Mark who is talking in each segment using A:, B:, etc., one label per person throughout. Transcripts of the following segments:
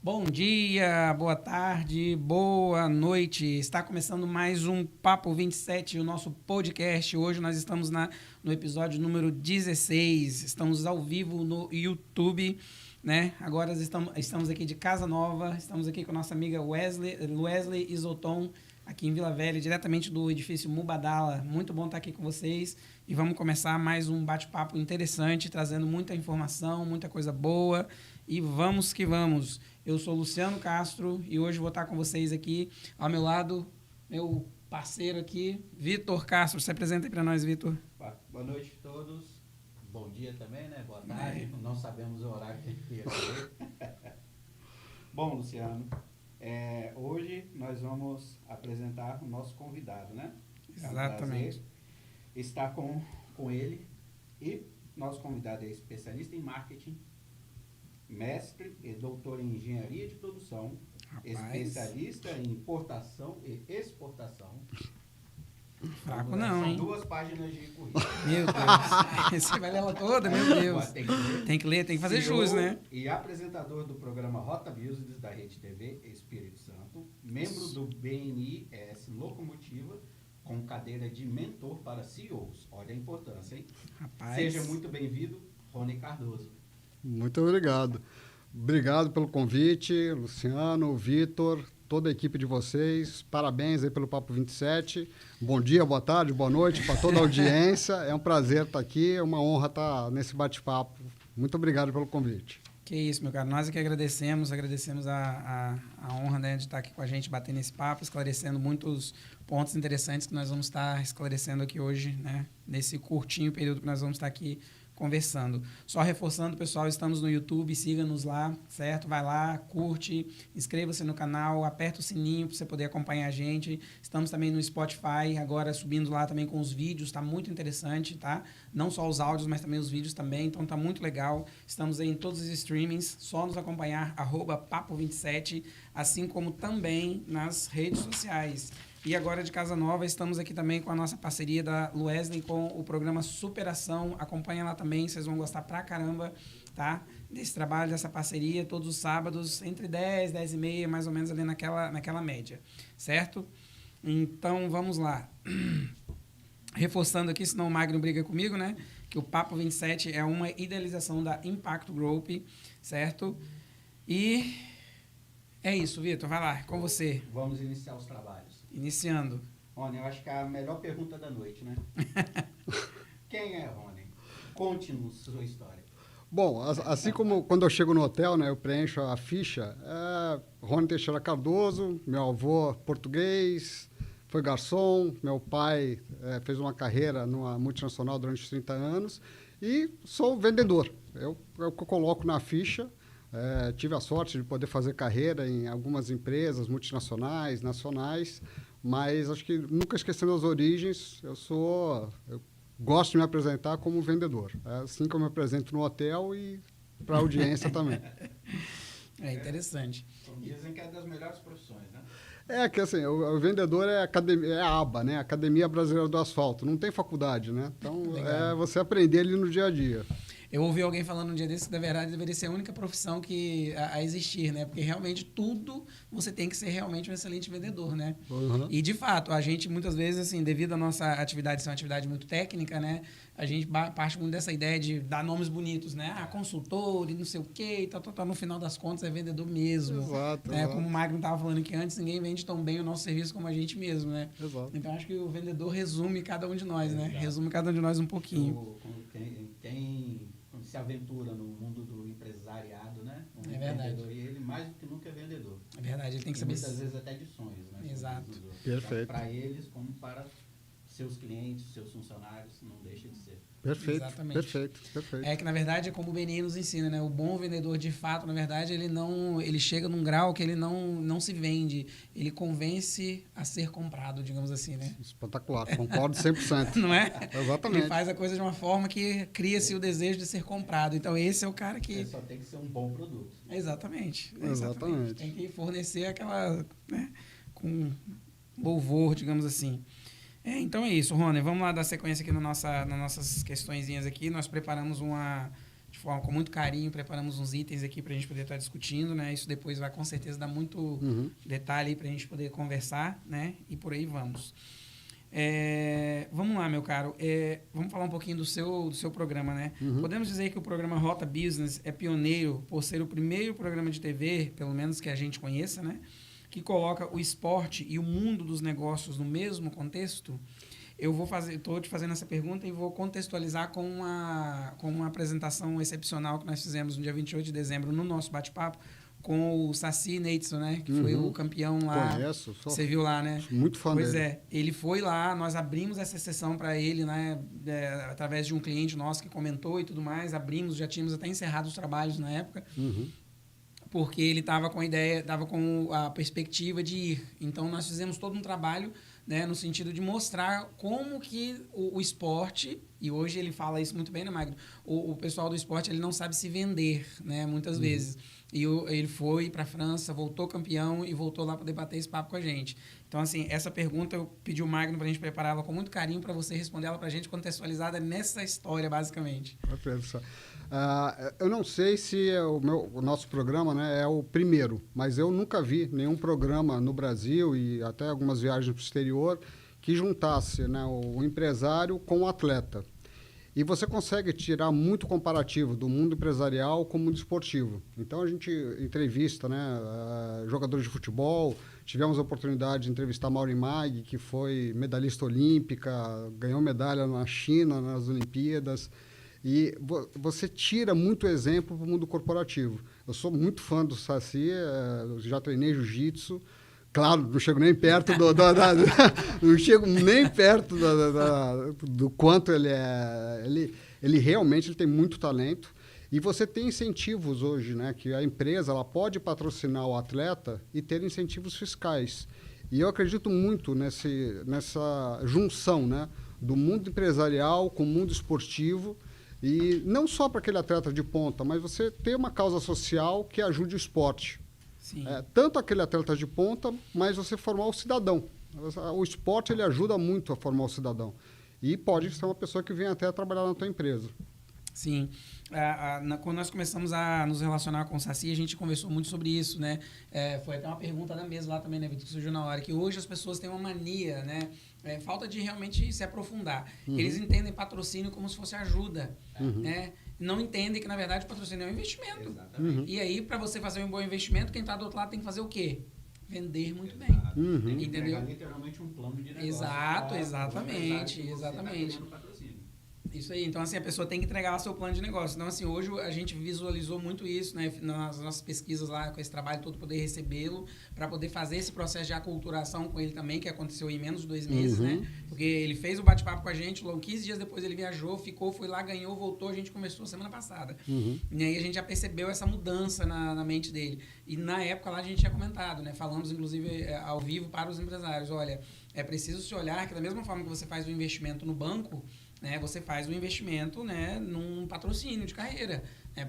A: Bom dia, boa tarde, boa noite. Está começando mais um Papo 27, o nosso podcast. Hoje nós estamos no episódio número 16. Estamos ao vivo no YouTube, né? Agora estamos aqui de casa nova. Estamos aqui com a nossa amiga Wesley Isoton, aqui em Vila Velha, diretamente do edifício Mubadala. Muito bom estar aqui com vocês. E vamos começar mais um bate-papo interessante, trazendo muita informação, muita coisa boa. E vamos que vamos. Eu sou Luciano Castro e hoje vou estar com vocês aqui. Ao meu lado, meu parceiro aqui, Vitor Castro. Se apresenta aí para nós, Vitor.
B: Boa noite a todos. Bom dia também, né? Boa tarde. Não sabemos o horário que ia ser.
C: Bom, Luciano, hoje nós vamos apresentar o nosso convidado, né?
A: Exatamente.
C: É um estar com ele. E nosso convidado é especialista em marketing, mestre e doutor em engenharia de produção, especialista em importação e exportação.
A: Fraco não, hein?
C: São 2 páginas de currículo.
A: Meu Deus. Você vai ler ela toda, meu Deus. Tem que ler, tem que fazer jus, né?
C: E apresentador do programa Rota Business da Rede TV Espírito Santo, membro do BNIS Locomotiva, com cadeira de mentor para CEOs. Olha a importância, hein?
A: Rapaz.
C: Seja muito bem-vindo, Rony Cardoso.
D: Muito obrigado. Obrigado pelo convite, Luciano, Vitor, toda a equipe de vocês. Parabéns aí pelo Papo 27. Bom dia, boa tarde, boa noite para toda a audiência. É um prazer estar aqui, é uma honra estar nesse bate-papo. Muito obrigado pelo convite.
A: Que isso, meu caro. Nós é que agradecemos a honra, né, de estar aqui com a gente, batendo esse papo, esclarecendo muitos pontos interessantes que nós vamos estar esclarecendo aqui hoje, né, nesse curtinho período que nós vamos estar aqui conversando. Só reforçando, pessoal, estamos no YouTube, siga-nos lá, certo? Vai lá, curte, inscreva-se no canal, aperta o sininho para você poder acompanhar a gente. Estamos também no Spotify, agora subindo lá também com os vídeos, está muito interessante, tá? Não só os áudios, mas também os vídeos também, então tá muito legal. Estamos aí em todos os streamings, só nos acompanhar, @papo27, assim como também nas redes sociais. E agora de Casa Nova, estamos aqui também com a nossa parceria da Wesley com o programa Superação. Acompanha lá também, vocês vão gostar pra caramba, tá? Desse trabalho, dessa parceria, todos os sábados, entre 10, 10 e meia, mais ou menos ali naquela média, certo? Então, vamos lá. Reforçando aqui, senão o Magno briga comigo, né? Que o Papo 27 é uma idealização da Impact Group, certo? E é isso, Vitor, vai lá, com você.
C: Vamos iniciar os trabalhos.
A: Iniciando.
C: Rony, eu acho que é a melhor pergunta da noite, né? Quem é Rony? Conte-nos sua história.
D: Bom, assim como quando eu chego no hotel, né, eu preencho a ficha, Rony Teixeira Cardoso, meu avô português, foi garçom, meu pai fez uma carreira numa multinacional durante 30 anos e sou vendedor. Eu coloco na ficha. Tive a sorte de poder fazer carreira em algumas empresas multinacionais, nacionais, mas acho que nunca esquecendo as origens, eu gosto de me apresentar como vendedor. É assim que eu me apresento no hotel e para a audiência também.
A: É interessante.
C: Dizem que é das melhores profissões, né?
D: Que assim, o vendedor é a ABA, né? Academia Brasileira do Asfalto. Não tem faculdade, né? Então, é você aprender ali no dia a dia.
A: Eu ouvi alguém falando um dia desse que, na verdade, deveria ser a única profissão a existir, né? Porque realmente tudo você tem que ser realmente um excelente vendedor, né?
D: Uhum.
A: E, de fato, a gente, muitas vezes, assim, devido à nossa atividade ser uma atividade muito técnica, né? A gente parte muito dessa ideia de dar nomes bonitos, né? Consultor e não sei o quê, tal. No final das contas, é vendedor mesmo.
D: Exato,
A: né?
D: exato.
A: Como o Magno estava falando aqui antes, ninguém vende tão bem o nosso serviço como a gente mesmo, né?
D: Exato.
A: Então, acho que o vendedor resume cada um de nós, né?
C: Exato.
A: Resume cada um de nós um pouquinho.
C: Quem se aventura no mundo do empresariado, né?
A: É verdade.
C: E ele mais do que nunca é vendedor.
A: É verdade, ele tem que
C: E
A: saber...
C: muitas vezes até de sonhos, né?
A: Exato.
D: Perfeito.
C: Para eles, como para seus clientes, seus funcionários, não deixa de ser.
D: Perfeito,
A: Exatamente.
D: perfeito.
A: É que, na verdade, é como o Benê nos ensina, né? O bom vendedor, de fato, na verdade, ele chega num grau que ele não se vende. Ele convence a ser comprado, digamos assim, né?
D: Espetacular, concordo 100%.
A: Não é?
D: Exatamente.
A: Ele faz a coisa de uma forma que cria-se o desejo de ser comprado. Então, esse é o cara que...
C: Ele só tem que ser um bom produto.
A: Exatamente. Tem que fornecer aquela... né? Com louvor, digamos assim. Então é isso, Rony. Vamos lá dar sequência aqui nas nossas questõezinhas aqui. Nós preparamos de forma com muito carinho, preparamos uns itens aqui para a gente poder estar discutindo, né? Isso depois vai com certeza dar muito detalhe para a gente poder conversar, né? E por aí vamos. Vamos lá, meu caro. Vamos falar um pouquinho do seu programa, né? Podemos dizer que o programa Rota Business é pioneiro por ser o primeiro programa de TV, pelo menos que a gente conheça, né? Que coloca o esporte e o mundo dos negócios no mesmo contexto. Estou te fazendo essa pergunta e vou contextualizar com uma apresentação excepcional que nós fizemos no dia 28 de dezembro no nosso bate-papo com o Saci Neitson, né? Que foi o campeão lá.
D: Conheço.
A: Você viu lá, né?
D: Muito fã dele.
A: Pois é. Ele foi lá, nós abrimos essa sessão para ele, né? Através de um cliente nosso que comentou e tudo mais. Já tínhamos até encerrado os trabalhos na época. Porque ele estava com a ideia, estava com a perspectiva de ir. Então, nós fizemos todo um trabalho, né, no sentido de mostrar como que o esporte, e hoje ele fala isso muito bem, né, Magno? O pessoal do esporte ele não sabe se vender, né, muitas vezes. E ele foi para a França, voltou campeão e voltou lá para debater esse papo com a gente. Então, assim, essa pergunta eu pedi o Magno para a gente preparar ela com muito carinho para você responder ela para a gente contextualizada nessa história, basicamente.
D: Eu não sei se o nosso programa, né, é o primeiro, mas eu nunca vi nenhum programa no Brasil e até algumas viagens para o exterior que juntasse, né, o empresário com o atleta. E você consegue tirar muito comparativo do mundo empresarial com o mundo esportivo. Então, a gente entrevista, né, jogadores de futebol. Tivemos a oportunidade de entrevistar a Mauri Mag, que foi medalhista olímpica, ganhou medalha na China, nas Olimpíadas. E você tira muito exemplo para o mundo corporativo. Eu sou muito fã do Saci, já treinei jiu-jitsu. Claro, não chego nem perto não chego nem perto do quanto ele é. Ele realmente tem muito talento. E você tem incentivos hoje, né? Que a empresa ela pode patrocinar o atleta e ter incentivos fiscais. E eu acredito muito nessa junção, né? Do mundo empresarial com o mundo esportivo. E não só para aquele atleta de ponta, mas você ter uma causa social que ajude o esporte.
A: Sim.
D: Tanto aquele atleta de ponta, mas você formar o cidadão. O esporte ele ajuda muito a formar o cidadão. E pode ser uma pessoa que vem até trabalhar na tua empresa.
A: Sim. Quando nós começamos a nos relacionar com o Saci, a gente conversou muito sobre isso, né? Foi até uma pergunta da mesa lá também, né, Vitor, que surgiu na hora, que hoje as pessoas têm uma mania, né? Falta de realmente se aprofundar. Eles entendem patrocínio como se fosse ajuda, né? Não entendem que, na verdade, o patrocínio é um investimento.
B: Exatamente.
A: E aí, para você fazer um bom investimento, quem está do outro lado tem que fazer o quê? Vender muito bem.
B: Tem que
A: Entendeu?
B: entregar literalmente um plano de negócio.
A: Exato, exatamente. Isso aí. Então, assim, a pessoa tem que entregar o seu plano de negócio. Então, assim, hoje a gente visualizou muito isso, né? Nas nossas pesquisas lá, com esse trabalho todo, poder recebê-lo, para poder fazer esse processo de aculturação com ele também, que aconteceu em menos de 2 meses, né? Porque ele fez o bate-papo com a gente, logo 15 dias depois ele viajou, ficou, foi lá, ganhou, voltou, a gente começou semana passada. E aí a gente já percebeu essa mudança na mente dele. E na época lá a gente tinha comentado, né? Falamos, inclusive, ao vivo para os empresários. Olha, é preciso se olhar que da mesma forma que você faz o investimento no banco, né, você faz um investimento, né, num patrocínio de carreira.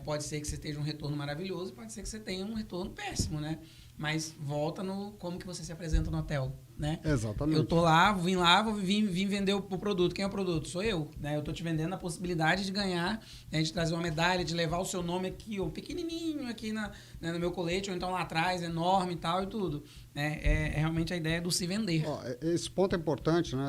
A: Pode ser que você tenha um retorno maravilhoso, pode ser que você tenha um retorno péssimo, né? Mas volta no como que você se apresenta no hotel, né?
D: Exatamente.
A: Eu tô lá, vim vender o produto. Quem é o produto? Sou eu, né? Eu tô te vendendo a possibilidade de ganhar, né, de trazer uma medalha, de levar o seu nome aqui, ó, pequenininho aqui né, no meu colete, ou então lá atrás, enorme e tal e tudo. É realmente a ideia do se vender.
D: Esse ponto é importante, né?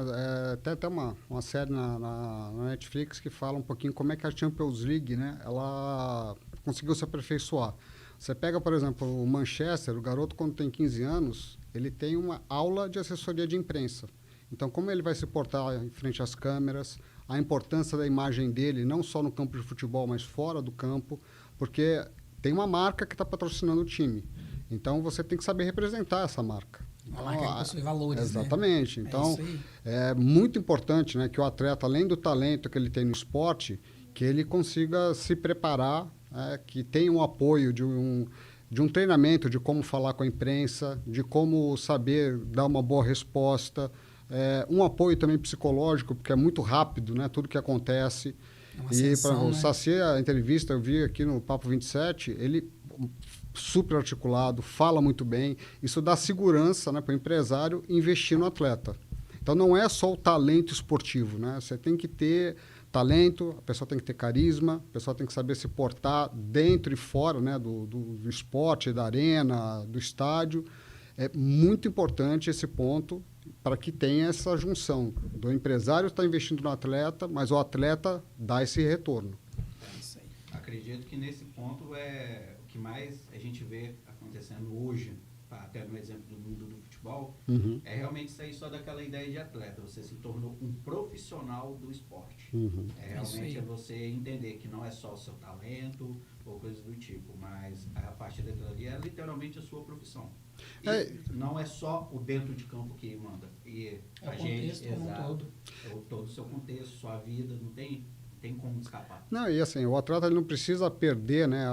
D: Tem até uma série na Netflix que fala um pouquinho como é que a Champions League, né? Ela conseguiu se aperfeiçoar. Você pega, por exemplo, o Manchester, o garoto quando tem 15 anos, ele tem uma aula de assessoria de imprensa. Então, como ele vai se portar em frente às câmeras, a importância da imagem dele, não só no campo de futebol, mas fora do campo, porque tem uma marca que está patrocinando o time. Então, você tem que saber representar essa marca.
A: Uma marca que possui valores,
D: exatamente.
A: Né?
D: Então, é muito importante, né, que o atleta, além do talento que ele tem no esporte, que ele consiga se preparar, que tenha um apoio de um treinamento de como falar com a imprensa, de como saber dar uma boa resposta, um apoio também psicológico, porque é muito rápido, né, tudo que acontece. E para o Saci, a entrevista eu vi aqui no Papo 27, ele super articulado, fala muito bem. Isso dá segurança, né, para o empresário investir no atleta. Então, não é só o talento esportivo, né? Você tem que ter talento, a pessoa tem que ter carisma, a pessoa tem que saber se portar dentro e fora, né, do esporte, da arena, do estádio. É muito importante esse ponto para que tenha essa junção do empresário estar investindo no atleta, mas o atleta dá esse retorno.
A: É isso aí.
C: Acredito que nesse ponto é o que mais a gente vê acontecendo hoje, até no exemplo do mundo do futebol, é realmente sair só daquela ideia de atleta. Você se tornou um profissional do esporte. É realmente você entender que não é só o seu talento ou coisas do tipo, mas a parte daquilo ali é literalmente a sua profissão. E não é só o dentro de campo que manda. E
A: É o contexto como um todo.
C: É todo o seu contexto, sua vida, não tem como escapar.
D: Não, e assim, o atleta ele não precisa perder, né?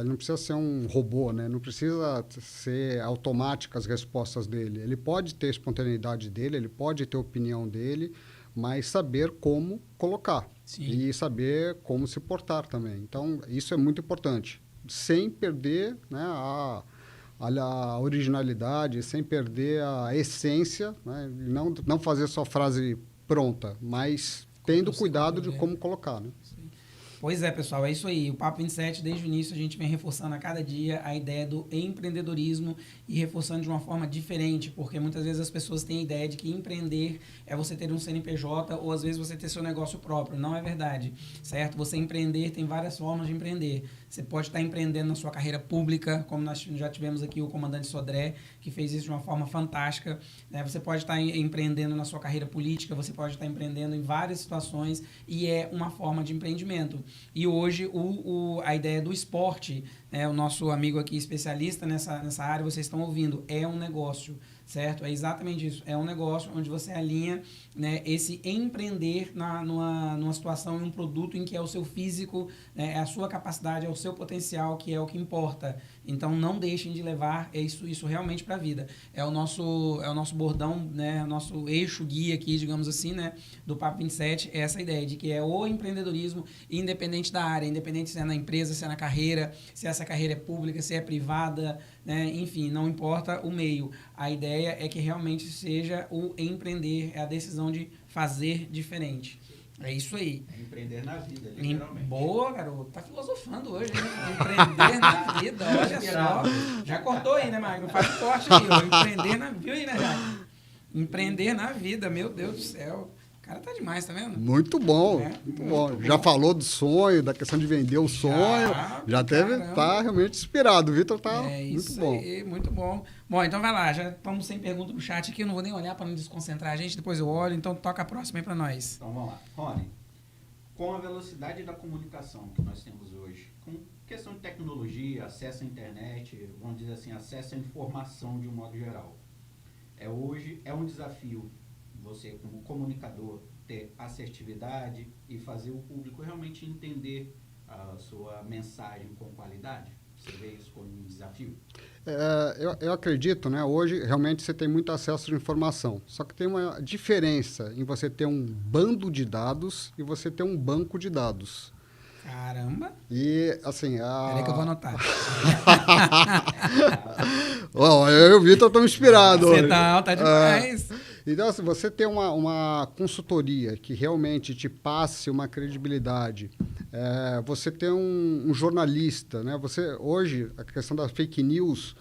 D: Ele não precisa ser um robô, né? Não precisa ser automática as respostas dele. Ele pode ter a espontaneidade dele, ele pode ter a opinião dele, mas saber como colocar.
A: Sim.
D: E saber como se portar também. Então, isso é muito importante. Sem perder, né, a originalidade, sem perder a essência, né? Não fazer só frase pronta, mas tendo cuidado de como colocar, né?
A: Pois é, pessoal, é isso aí. O Papo 27, desde o início, a gente vem reforçando a cada dia a ideia do empreendedorismo e reforçando de uma forma diferente, porque muitas vezes as pessoas têm a ideia de que empreender é você ter um CNPJ ou às vezes você ter seu negócio próprio. Não é verdade, certo? Você empreender, tem várias formas de empreender. Você pode estar empreendendo na sua carreira pública, como nós já tivemos aqui o comandante Sodré, que fez isso de uma forma fantástica, né? Você pode estar empreendendo na sua carreira política, você pode estar empreendendo em várias situações e é uma forma de empreendimento. E hoje a ideia do esporte, né, o nosso amigo aqui especialista nessa área, vocês estão ouvindo, é um negócio, certo? É exatamente isso. É um negócio onde você alinha, né, esse empreender numa situação, em um produto em que é o seu físico, né, é a sua capacidade, é o seu potencial, que é o que importa. Então, não deixem de levar isso realmente para a vida. É o nosso bordão, né, nosso eixo guia aqui, digamos assim, né, do Papo 27, é essa ideia de que é o empreendedorismo, independente da área, independente se é na empresa, se é na carreira, se essa carreira é pública, se é privada, né, enfim, não importa o meio. A ideia é que realmente seja o empreender, é a decisão de fazer diferente. É isso aí.
C: É empreender na vida, literalmente.
A: Boa, garoto. Tá filosofando hoje, né? Empreender na vida, olha só. Já cortou aí, né, Magno? Faz o corte aí, ó. Empreender na vida. Viu aí, né, Jair? Empreender na vida, meu Deus do céu. O cara tá demais, tá vendo?
D: Muito bom, muito bom. Já falou do sonho, da questão de vender o sonho. Já deve estar realmente inspirado. O Vitor tá muito bom.
A: Aí, muito bom. Bom, então vai lá. Já estamos sem pergunta no chat aqui. Eu não vou nem olhar para não desconcentrar a gente. Depois eu olho. Então toca a próxima aí para nós.
C: Então vamos lá. Rony, com a velocidade da comunicação que nós temos hoje, com questão de tecnologia, acesso à internet, vamos dizer assim, acesso à informação de um modo geral, hoje é um desafio você, como comunicador, ter assertividade e fazer o público realmente entender a sua mensagem com qualidade? Você vê isso como um desafio?
D: Eu acredito, né? Hoje, realmente, você tem muito acesso de informação. Só que tem uma diferença em você ter um bando de dados e você ter um banco de dados.
A: Caramba!
D: E, assim...
A: Peraí que eu vou anotar.
D: Eu e o Vitor estamos inspirados.
A: Você tá demais.
D: Então, assim, você ter uma consultoria que realmente te passe uma credibilidade, você ter um jornalista, né? Hoje, a questão da fake news,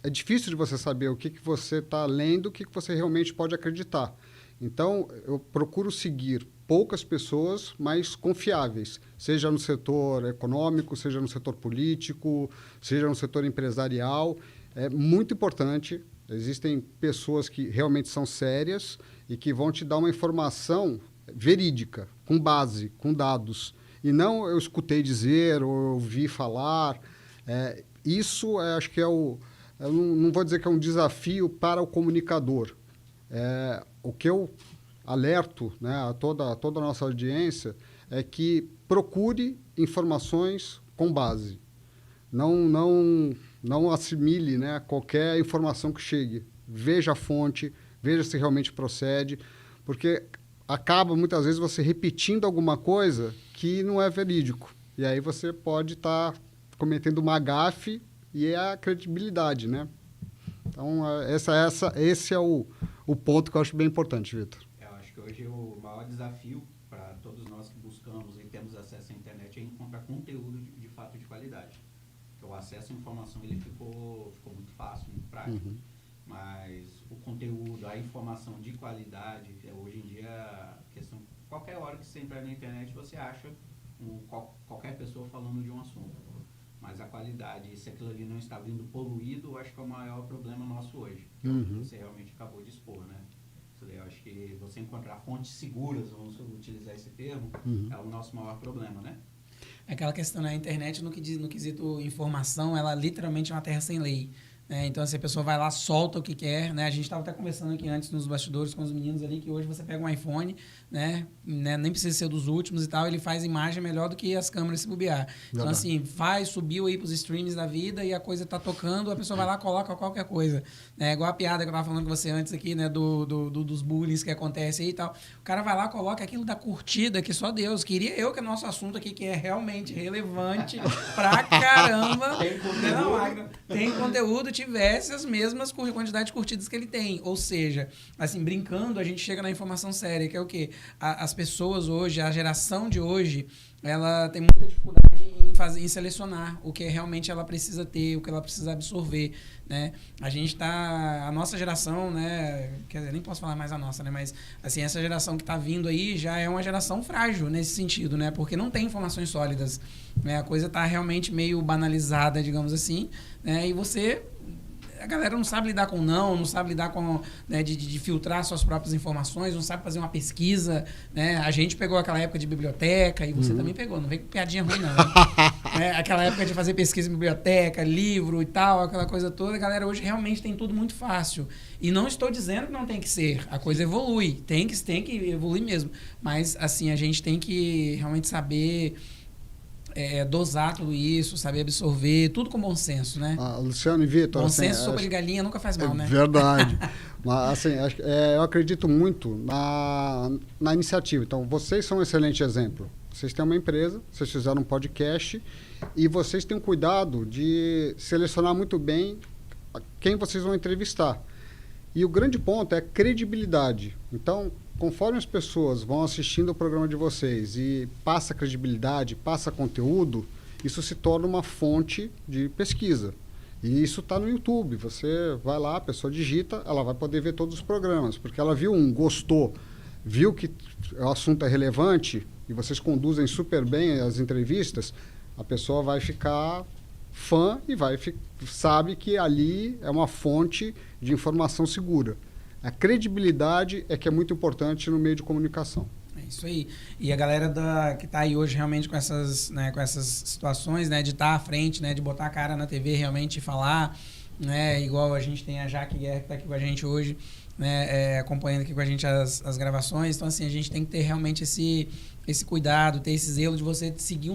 D: é difícil de você saber o que você está lendo, o que você realmente pode acreditar. Então, eu procuro seguir poucas pessoas, mas confiáveis, seja no setor econômico, seja no setor político, seja no setor empresarial. É muito importante. Existem pessoas que realmente são sérias e que vão te dar uma informação verídica, com base, com dados. E não eu escutei dizer ou eu ouvi falar. Isso, acho que eu não vou dizer que é um desafio para o comunicador. O que eu alerto, né, a toda a nossa audiência é que procure informações com base. Não assimile, né, qualquer informação que chegue. Veja a fonte, veja se realmente procede, porque acaba, muitas vezes, você repetindo alguma coisa que não é verídico. E aí você pode estar cometendo uma gafe e é a credibilidade, né? Então, esse é o ponto que eu acho bem importante, Vitor.
C: Eu acho que hoje o maior desafio para todos nós qualidade. Porque o acesso à informação ele ficou muito fácil, muito prático. Mas o conteúdo, a informação de qualidade, hoje em dia, questão, qualquer hora que você entrar na internet, você acha qualquer pessoa falando de um assunto. Mas a qualidade, se aquilo ali não está vindo poluído, eu acho que é o maior problema nosso hoje. Que você realmente acabou de expor, né? Eu acho que você encontrar fontes seguras, vamos utilizar esse termo, é o nosso maior problema, né?
A: Aquela questão na internet, no quesito informação, ela literalmente é uma terra sem lei. Então, assim, a pessoa vai lá, solta o que quer, né? A gente estava até conversando aqui antes nos bastidores com os meninos ali, que hoje você pega um iPhone, né? Nem precisa ser dos últimos e tal, ele faz imagem melhor do que as câmeras se bobear. Então, assim, subiu aí pros streams da vida e a coisa tá tocando, a pessoa vai lá, coloca qualquer coisa. Igual a piada que eu tava falando com você antes aqui, né? Dos bullying que acontece aí e tal. O cara vai lá, coloca aquilo da curtida que só Deus. Queria eu que é nosso assunto aqui, que é realmente relevante pra caramba. Tem conteúdo, tivesse as mesmas quantidade de curtidas que ele tem. Ou seja, assim, brincando, a gente chega na informação séria, que é o quê? As pessoas hoje, a geração de hoje, ela tem muita dificuldade em selecionar o que realmente ela precisa ter, o que ela precisa absorver, né? A nossa geração, né? Quer dizer, nem posso falar mais a nossa, né? Mas, assim, essa geração que está vindo aí já é uma geração frágil nesse sentido, né? Porque não tem informações sólidas, né? A coisa está realmente meio banalizada, digamos assim, né? E a galera não sabe lidar com não sabe lidar com, né, de filtrar suas próprias informações, não sabe fazer uma pesquisa, né? A gente pegou aquela época de biblioteca e você também pegou, não vem com piadinha ruim não, né? Aquela época de fazer pesquisa em biblioteca, livro e tal, aquela coisa toda, a galera hoje realmente tem tudo muito fácil. E não estou dizendo que não tem que ser, a coisa evolui, tem que evoluir mesmo, mas assim, a gente tem que realmente saber dosar tudo isso, saber absorver, tudo com bom senso, né?
D: Luciano e Vitor...
A: Bom senso, sopa de galinha nunca faz mal, né?
D: Verdade. Mas, assim, eu acredito muito na iniciativa. Então, vocês são um excelente exemplo. Vocês têm uma empresa, vocês fizeram um podcast e vocês têm um cuidado de selecionar muito bem quem vocês vão entrevistar. E o grande ponto é a credibilidade. Então, conforme as pessoas vão assistindo o programa de vocês e passa credibilidade, passa conteúdo, isso se torna uma fonte de pesquisa. E isso está no YouTube. Você vai lá, a pessoa digita, ela vai poder ver todos os programas, porque ela viu gostou, viu que o assunto é relevante e vocês conduzem super bem as entrevistas, a pessoa vai ficar fã e sabe que ali é uma fonte de informação segura. A credibilidade é que é muito importante no meio de comunicação.
A: É isso aí. E a galera que está aí hoje realmente com essas situações, né, de estar à frente, né, de botar a cara na TV realmente e falar, né, igual a gente tem a Jaque Guerra que está aqui com a gente hoje, né, acompanhando aqui com a gente as gravações. Então, assim, a gente tem que ter realmente esse cuidado, ter esse zelo de você seguir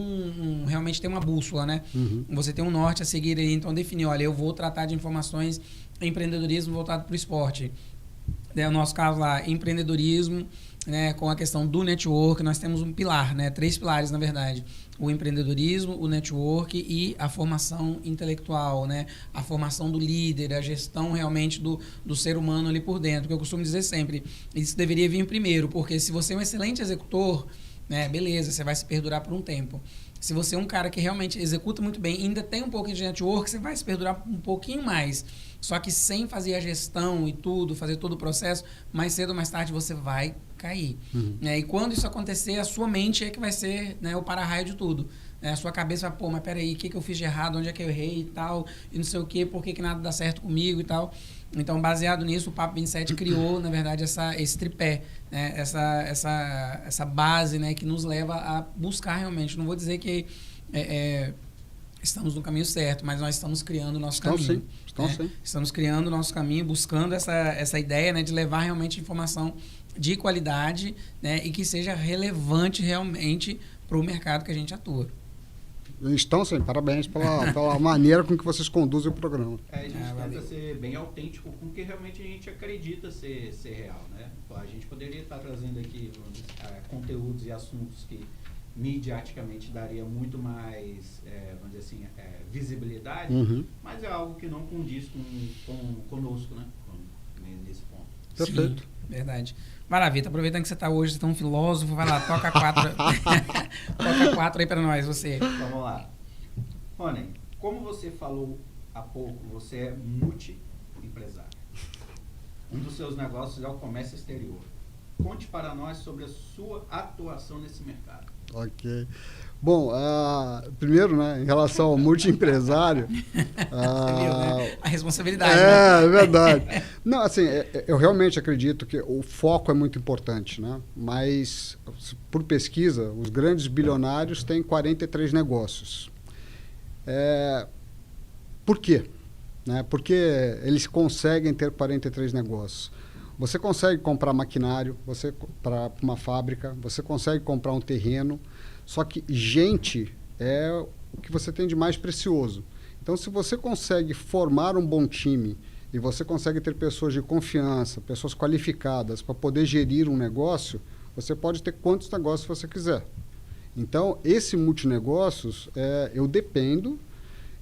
A: realmente ter uma bússola, né? Você tem um norte a seguir aí, então definir, olha, eu vou tratar de informações empreendedorismo voltado para o esporte. No nosso caso lá, empreendedorismo, né, com a questão do network, nós temos um pilar, né, 3 pilares, na verdade. O empreendedorismo, o network e a formação intelectual, né, a formação do líder, a gestão realmente do ser humano ali por dentro, que eu costumo dizer sempre, isso deveria vir primeiro, porque se você é um excelente executor, né, beleza, você vai se perdurar por um tempo. Se você é um cara que realmente executa muito bem, ainda tem um pouquinho de network, você vai se perdurar um pouquinho mais. Só que sem fazer a gestão e tudo, fazer todo o processo, mais cedo ou mais tarde você vai cair. E quando isso acontecer, a sua mente é que vai ser, né, o para-raio de tudo. A sua cabeça vai, pô, mas peraí, o que eu fiz de errado, onde é que eu errei e tal, e não sei o quê, por que nada dá certo comigo e tal. Então, baseado nisso, o Papo 27 criou, na verdade, esse tripé, né, essa base, né, que nos leva a buscar realmente. Não vou dizer que estamos no caminho certo, mas nós estamos criando o nosso caminho.
D: Sim.
A: Estamos criando o nosso caminho, buscando essa ideia, né, de levar realmente informação de qualidade, né, e que seja relevante realmente para o mercado que a gente atua.
D: Estão sim, parabéns pela maneira com que vocês conduzem o programa.
C: A gente tenta ser bem autêntico com o que realmente a gente acredita ser real, né? A gente poderia estar trazendo aqui conteúdos e assuntos que midiaticamente daria muito mais, vamos dizer assim, visibilidade, mas é algo que não condiz conosco, né? Nesse ponto.
D: Perfeito.
A: Sim, verdade. Maravilha, aproveitando que você está hoje, você tá um filósofo, vai lá, toca 4 aí para nós, você.
C: Vamos lá. Rony, como você falou há pouco, você é multi-empresário. Um dos seus negócios é o comércio exterior. Conte para nós sobre a sua atuação nesse mercado.
D: Ok. Bom, primeiro, né, em relação ao multi-empresário...
A: Você viu, né? A responsabilidade, né?
D: É verdade. Não, assim, eu realmente acredito que o foco é muito importante, né? Mas, por pesquisa, os grandes bilionários têm 43 negócios. Por quê? Né? Porque eles conseguem ter 43 negócios. Você consegue comprar maquinário para uma fábrica, você consegue comprar um terreno, só que gente é o que você tem de mais precioso. Então, se você consegue formar um bom time e você consegue ter pessoas de confiança, pessoas qualificadas para poder gerir um negócio, você pode ter quantos negócios você quiser. Então, esse multinegócios, eu dependo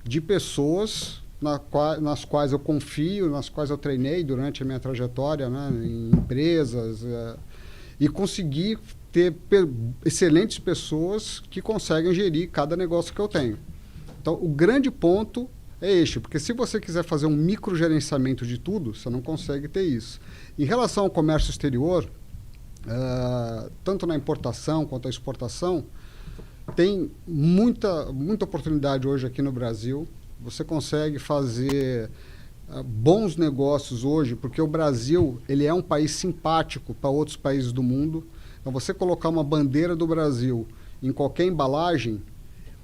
D: de pessoas nas quais eu confio, nas quais eu treinei durante a minha trajetória, né, em empresas, e conseguir ter excelentes pessoas que conseguem gerir cada negócio que eu tenho. Então, o grande ponto é este, porque se você quiser fazer um microgerenciamento de tudo, você não consegue ter isso. Em relação ao comércio exterior, tanto na importação quanto na exportação, tem muita oportunidade hoje aqui no Brasil. Você consegue fazer bons negócios hoje, porque o Brasil ele é um país simpático para outros países do mundo. Então, você colocar uma bandeira do Brasil em qualquer embalagem,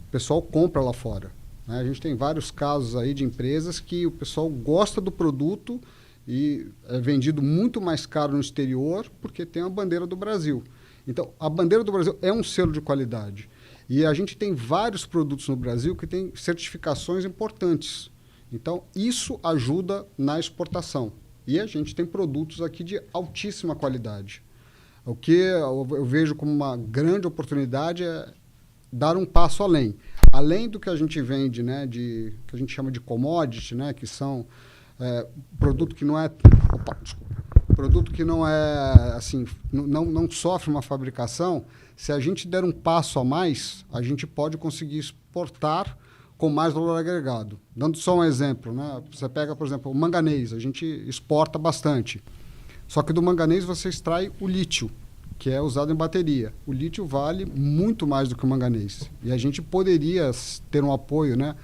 D: o pessoal compra lá fora. Né? A gente tem vários casos aí de empresas que o pessoal gosta do produto e é vendido muito mais caro no exterior porque tem a bandeira do Brasil. Então, a bandeira do Brasil é um selo de qualidade. E a gente tem vários produtos no Brasil que têm certificações importantes. Então, isso ajuda na exportação. E a gente tem produtos aqui de altíssima qualidade. O que eu vejo como uma grande oportunidade é dar um passo além. Além do que a gente vende, né, que a gente chama de commodity, né, que são produto que não é... produto que não é, assim, não sofre uma fabricação. Se a gente der um passo a mais, a gente pode conseguir exportar com mais valor agregado. Dando só um exemplo, né? Você pega, por exemplo, o manganês, a gente exporta bastante. Só que do manganês você extrai o lítio, que é usado em bateria. O lítio vale muito mais do que o manganês. E a gente poderia ter um apoio, né,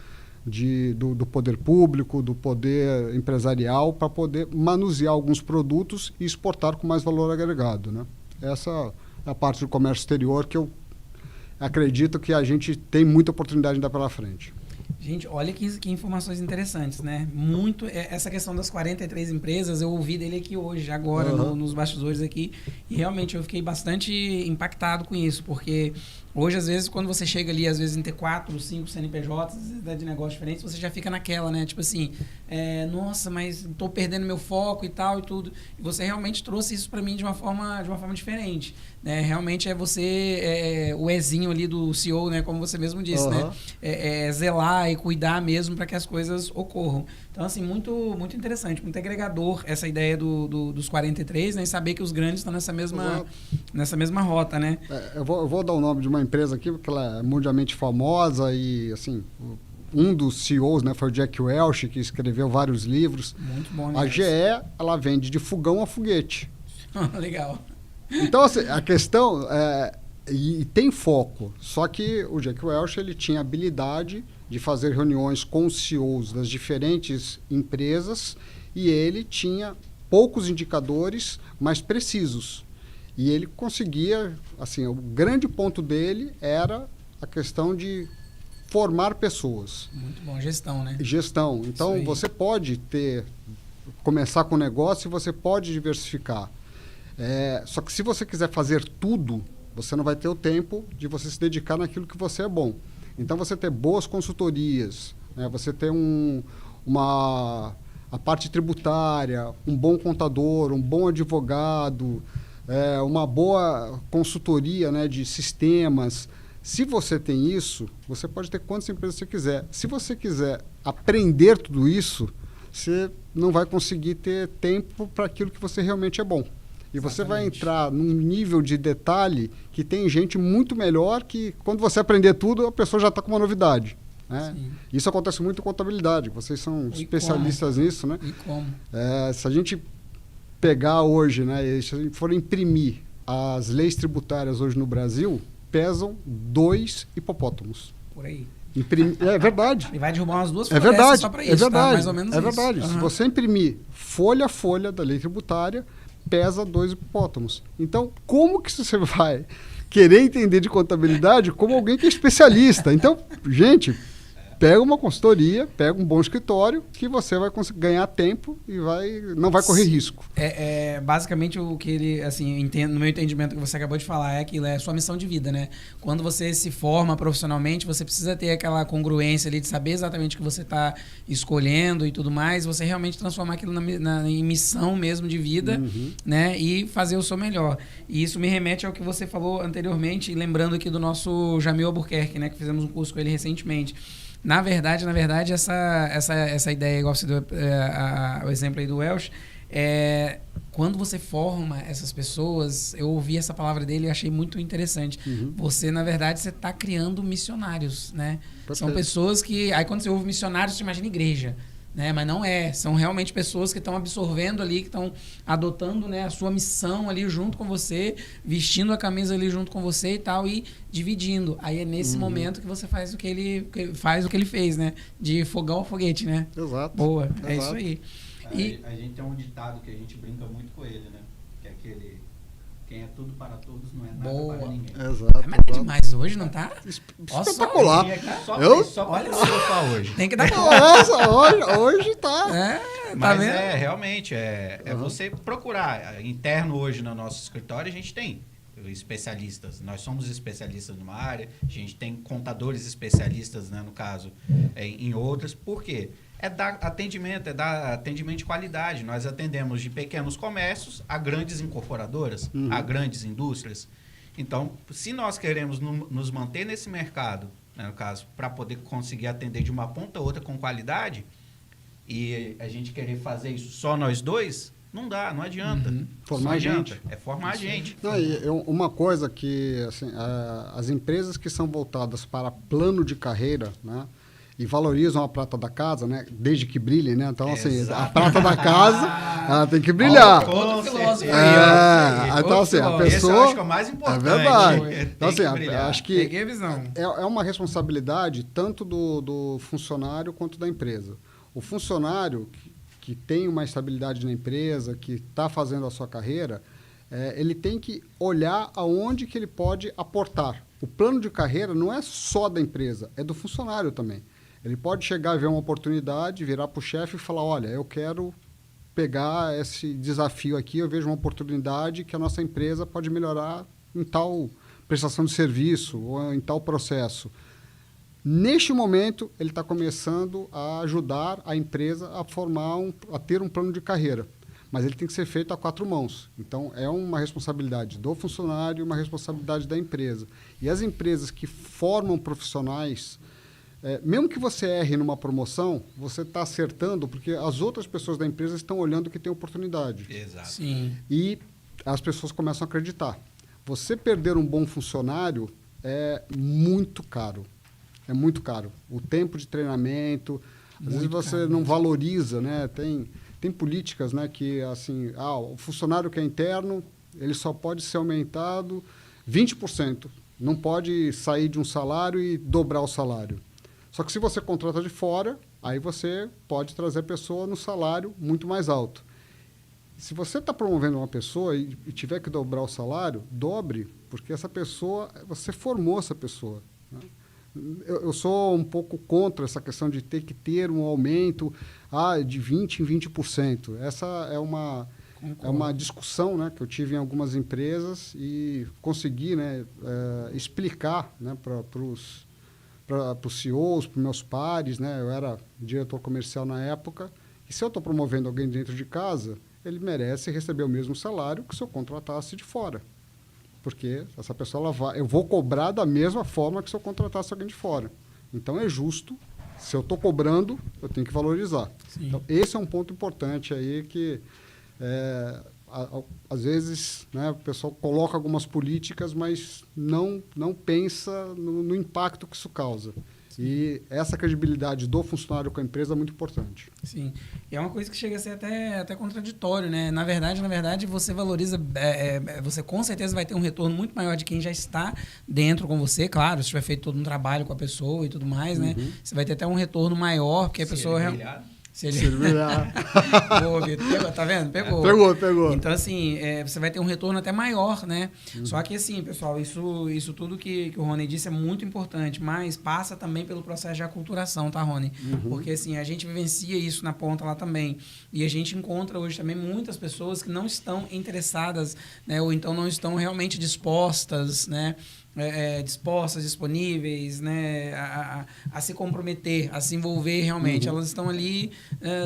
D: do poder público, do poder empresarial, para poder manusear alguns produtos e exportar com mais valor agregado, né? Essa é a parte do comércio exterior que eu acredito que a gente tem muita oportunidade ainda pela frente.
A: Gente, olha que informações interessantes, né? Muito, essa questão das 43 empresas, eu ouvi dele aqui hoje, agora, nos bastidores aqui, e realmente eu fiquei bastante impactado com isso, porque hoje, às vezes, quando você chega ali, às vezes, em ter 4, 5 CNPJs de negócios diferentes, você já fica naquela, né? Tipo assim, nossa, mas estou perdendo meu foco e tal e tudo. E você realmente trouxe isso para mim de uma forma diferente, né? Realmente é você, o Ezinho ali do CEO, né? Como você mesmo disse, né? Zelar e cuidar mesmo para que as coisas ocorram. Então, assim, muito interessante, muito agregador essa ideia dos 43, né? E saber que os grandes estão nessa mesma rota, né?
D: Eu vou dar o nome de uma empresa aqui, porque ela é mundialmente famosa e, assim, um dos CEOs, né, foi o Jack Welch, que escreveu vários livros.
A: Muito bom, né?
D: A GE, ela vende de fogão a foguete.
A: Legal.
D: Então, assim, a questão e tem foco, só que o Jack Welch, ele tinha habilidade de fazer reuniões com os CEOs das diferentes empresas e ele tinha poucos indicadores, mas precisos. E ele conseguia, assim, o grande ponto dele era a questão de formar pessoas.
A: Muito bom, gestão, né?
D: Gestão. Então, você pode começar com um negócio e você pode diversificar. Só que se você quiser fazer tudo, você não vai ter o tempo de você se dedicar naquilo que você é bom. Então, você ter boas consultorias, né? Você ter a parte tributária, um bom contador, um bom advogado, uma boa consultoria, né, de sistemas. Se você tem isso, você pode ter quantas empresas você quiser. Se você quiser aprender tudo isso, você não vai conseguir ter tempo para aquilo que você realmente é bom. E você vai entrar num nível de detalhe que tem gente muito melhor que, quando você aprender tudo, a pessoa já está com uma novidade. Né?
A: Sim.
D: Isso acontece muito em contabilidade, vocês são
A: E
D: especialistas nisso, né?
A: E como?
D: Se a gente pegar hoje, né, e se a gente for imprimir as leis tributárias hoje no Brasil, pesam 2 hipopótamos.
A: Por aí.
D: É verdade.
A: E vai derrubar umas duas
D: É
A: florestas
D: verdade,
A: só para isso,
D: é verdade.
A: tá? Mais ou menos
D: é
A: isso.
D: verdade. Se
A: Aham.
D: você imprimir folha a folha da lei tributária, pesa 2 hipopótamos. Então, como que você vai querer entender de contabilidade como alguém que é especialista? Então, gente, pega uma consultoria, pega um bom escritório que você vai conseguir ganhar tempo e não vai correr risco.
A: Basicamente o que ele, assim, no meu entendimento que você acabou de falar, é aquilo, é a sua missão de vida, né? Quando você se forma profissionalmente, você precisa ter aquela congruência ali de saber exatamente o que você está escolhendo e tudo mais, você realmente transformar aquilo em missão mesmo de vida, né? E fazer o seu melhor. E isso me remete ao que você falou anteriormente, lembrando aqui do nosso Jamil Albuquerque, né? Que fizemos um curso com ele recentemente. Na verdade, essa ideia, igual você deu o exemplo aí do Welsh, quando você forma essas pessoas, eu ouvi essa palavra dele e achei muito interessante. Você, na verdade, você está criando missionários, né? São pessoas que... Aí, quando você ouve missionários, você imagina igreja. Né? Mas não é. São realmente pessoas que estão absorvendo ali, que estão adotando, né, a sua missão ali junto com você, vestindo a camisa ali junto com você e tal, e dividindo. Aí é nesse momento que você faz o que ele fez, né? De fogão ao foguete, né?
D: Exato.
A: Boa, é
D: Exato.
A: isso aí.
C: A gente tem um ditado que a gente brinca muito com ele, né? Que é aquele... Quem é tudo para todos não é nada
A: Boa.
C: para ninguém.
D: Exato.
A: Mas é demais hoje, não tá?
D: Espetacular.
C: Só para filosofar hoje.
A: Tem que dar
D: Nossa, hoje tá.
A: tá
C: Mas
A: vendo?
C: realmente, você procurar. Interno hoje no nosso escritório, a gente tem especialistas. Nós somos especialistas numa área, a gente tem contadores especialistas, né, no caso, em outras. Por quê? É dar atendimento de qualidade. Nós atendemos de pequenos comércios a grandes incorporadoras, a grandes indústrias. Então, se nós queremos nos manter nesse mercado, né, no caso, para poder conseguir atender de uma ponta a outra com qualidade, e a gente querer fazer isso só nós dois, não dá, não adianta.
D: Formar gente.
C: É formar gente.
D: Não, uma coisa que, assim, as empresas que são voltadas para plano de carreira, né, e valorizam a prata da casa, né, desde que brilhe, né? Então, assim, a prata da casa, ela tem que brilhar.
C: Com
A: filósofo
C: certeza.
D: Então, assim, a pessoa...
C: Esse eu acho que é o mais importante.
D: É verdade.
C: Tem
D: Então, assim,
C: que brilhar.
D: acho que
A: Peguei a visão.
D: é uma responsabilidade tanto do funcionário quanto da empresa. O funcionário que tem uma estabilidade na empresa, que está fazendo a sua carreira, ele tem que olhar aonde que ele pode aportar. O plano de carreira não é só da empresa, é do funcionário também. Ele pode chegar e ver uma oportunidade, virar para o chefe e falar, olha, eu quero pegar esse desafio aqui, eu vejo uma oportunidade que a nossa empresa pode melhorar em tal prestação de serviço ou em tal processo. Neste momento, ele está começando a ajudar a empresa a ter um plano de carreira. Mas ele tem que ser feito a 4 mãos. Então, é uma responsabilidade do funcionário e uma responsabilidade da empresa. E as empresas que formam profissionais... mesmo que você erre numa promoção, você está acertando porque as outras pessoas da empresa estão olhando que tem oportunidade.
C: Exato.
A: Sim.
D: E as pessoas começam a acreditar. Você perder um bom funcionário é muito caro. É muito caro. O tempo de treinamento, às vezes você não valoriza, né? Tem políticas, né, que assim, o funcionário que é interno, ele só pode ser aumentado 20%. Não pode sair de um salário e dobrar o salário. Só que se você contrata de fora, aí você pode trazer a pessoa no salário muito mais alto. Se você está promovendo uma pessoa e tiver que dobrar o salário, dobre, porque essa pessoa, você formou essa pessoa. Né? Eu sou um pouco contra essa questão de ter que ter um aumento de 20% em 20%. Essa é uma discussão, né, que eu tive em algumas empresas e consegui, né, explicar, né, para os CEOs, para os meus pares, né? Eu era diretor comercial na época, e se eu estou promovendo alguém dentro de casa, ele merece receber o mesmo salário que se eu contratasse de fora. Porque essa pessoa, eu vou cobrar da mesma forma que se eu contratasse alguém de fora. Então, é justo. Se eu estou cobrando, eu tenho que valorizar.
A: Sim.
D: Então, esse é um ponto importante aí que... às vezes, né, o pessoal coloca algumas políticas, mas não pensa no impacto que isso causa. E essa credibilidade do funcionário com a empresa é muito importante.
A: Sim. E é uma coisa que chega a ser até contraditório, né? Na verdade, você valoriza... você com certeza vai ter um retorno muito maior de quem já está dentro com você. Claro, se tiver feito todo um trabalho com a pessoa e tudo mais, né? Você vai ter até um retorno maior, porque a pessoa... Se ele Boa, Vitor. Pegou, tá vendo?
D: Pegou.
A: Então, assim, você vai ter um retorno até maior, né? Só que, assim, pessoal, isso tudo que o Rony disse é muito importante, mas passa também pelo processo de aculturação, tá, Rony? Porque, assim, a gente vivencia isso na ponta lá também. E a gente encontra hoje também muitas pessoas que não estão interessadas, né? Ou então não estão realmente dispostas, né? Disponíveis, né, a se comprometer, a se envolver realmente. Elas estão ali,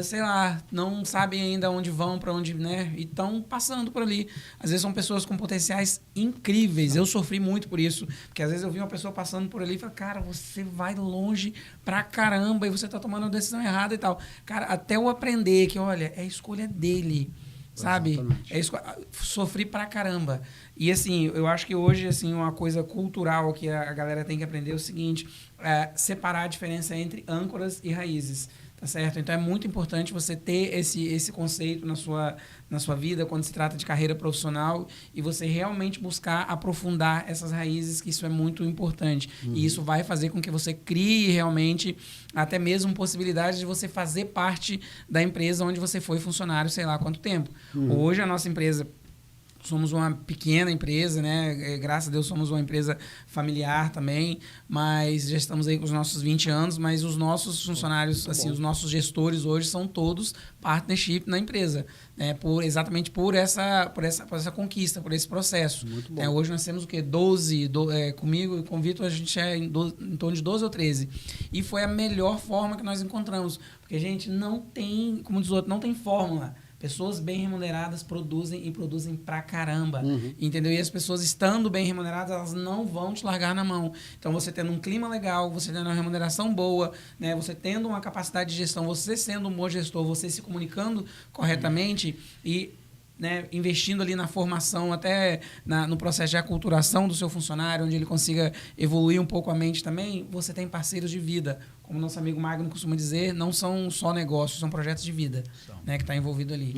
A: sei lá, não sabem ainda onde vão, para onde, né, e estão passando por ali. Às vezes são pessoas com potenciais incríveis. Eu sofri muito por isso, porque às vezes eu vi uma pessoa passando por ali e falo, cara, você vai longe pra caramba e você tá tomando a decisão errada e tal. Cara, até eu aprender que, olha, é a escolha dele, sabe? Sofri pra caramba. E, assim, eu acho que hoje, assim, uma coisa cultural que a galera tem que aprender é o seguinte, separar a diferença entre âncoras e raízes, tá certo? Então, é muito importante você ter esse conceito na sua vida, quando se trata de carreira profissional, e você realmente buscar aprofundar essas raízes, que isso é muito importante. E isso vai fazer com que você crie realmente até mesmo possibilidade de você fazer parte da empresa onde você foi funcionário, sei lá quanto tempo. Hoje, a nossa empresa... Somos uma pequena empresa, né? Graças a Deus somos uma empresa familiar também, mas já estamos aí com os nossos 20 anos, mas os nossos funcionários, assim, os nossos gestores hoje são todos partnership na empresa, né? Exatamente por essa conquista, por esse processo.
D: Muito bom.
A: Hoje nós temos o quê? 12, comigo e com o Vitor a gente é em torno de 12 ou 13. E foi a melhor forma que nós encontramos, porque a gente não tem, como diz o outro, não tem fórmula. Pessoas bem remuneradas produzem pra caramba, entendeu? E as pessoas estando bem remuneradas, elas não vão te largar na mão. Então, você tendo um clima legal, você tendo uma remuneração boa, né? Você tendo uma capacidade de gestão, você sendo um bom gestor, você se comunicando corretamente e, né, investindo ali na formação, até no processo de aculturação do seu funcionário, onde ele consiga evoluir um pouco a mente também, você tem parceiros de vida. Como nosso amigo Magno costuma dizer, não são só negócios, são projetos de vida, né, que está envolvido ali.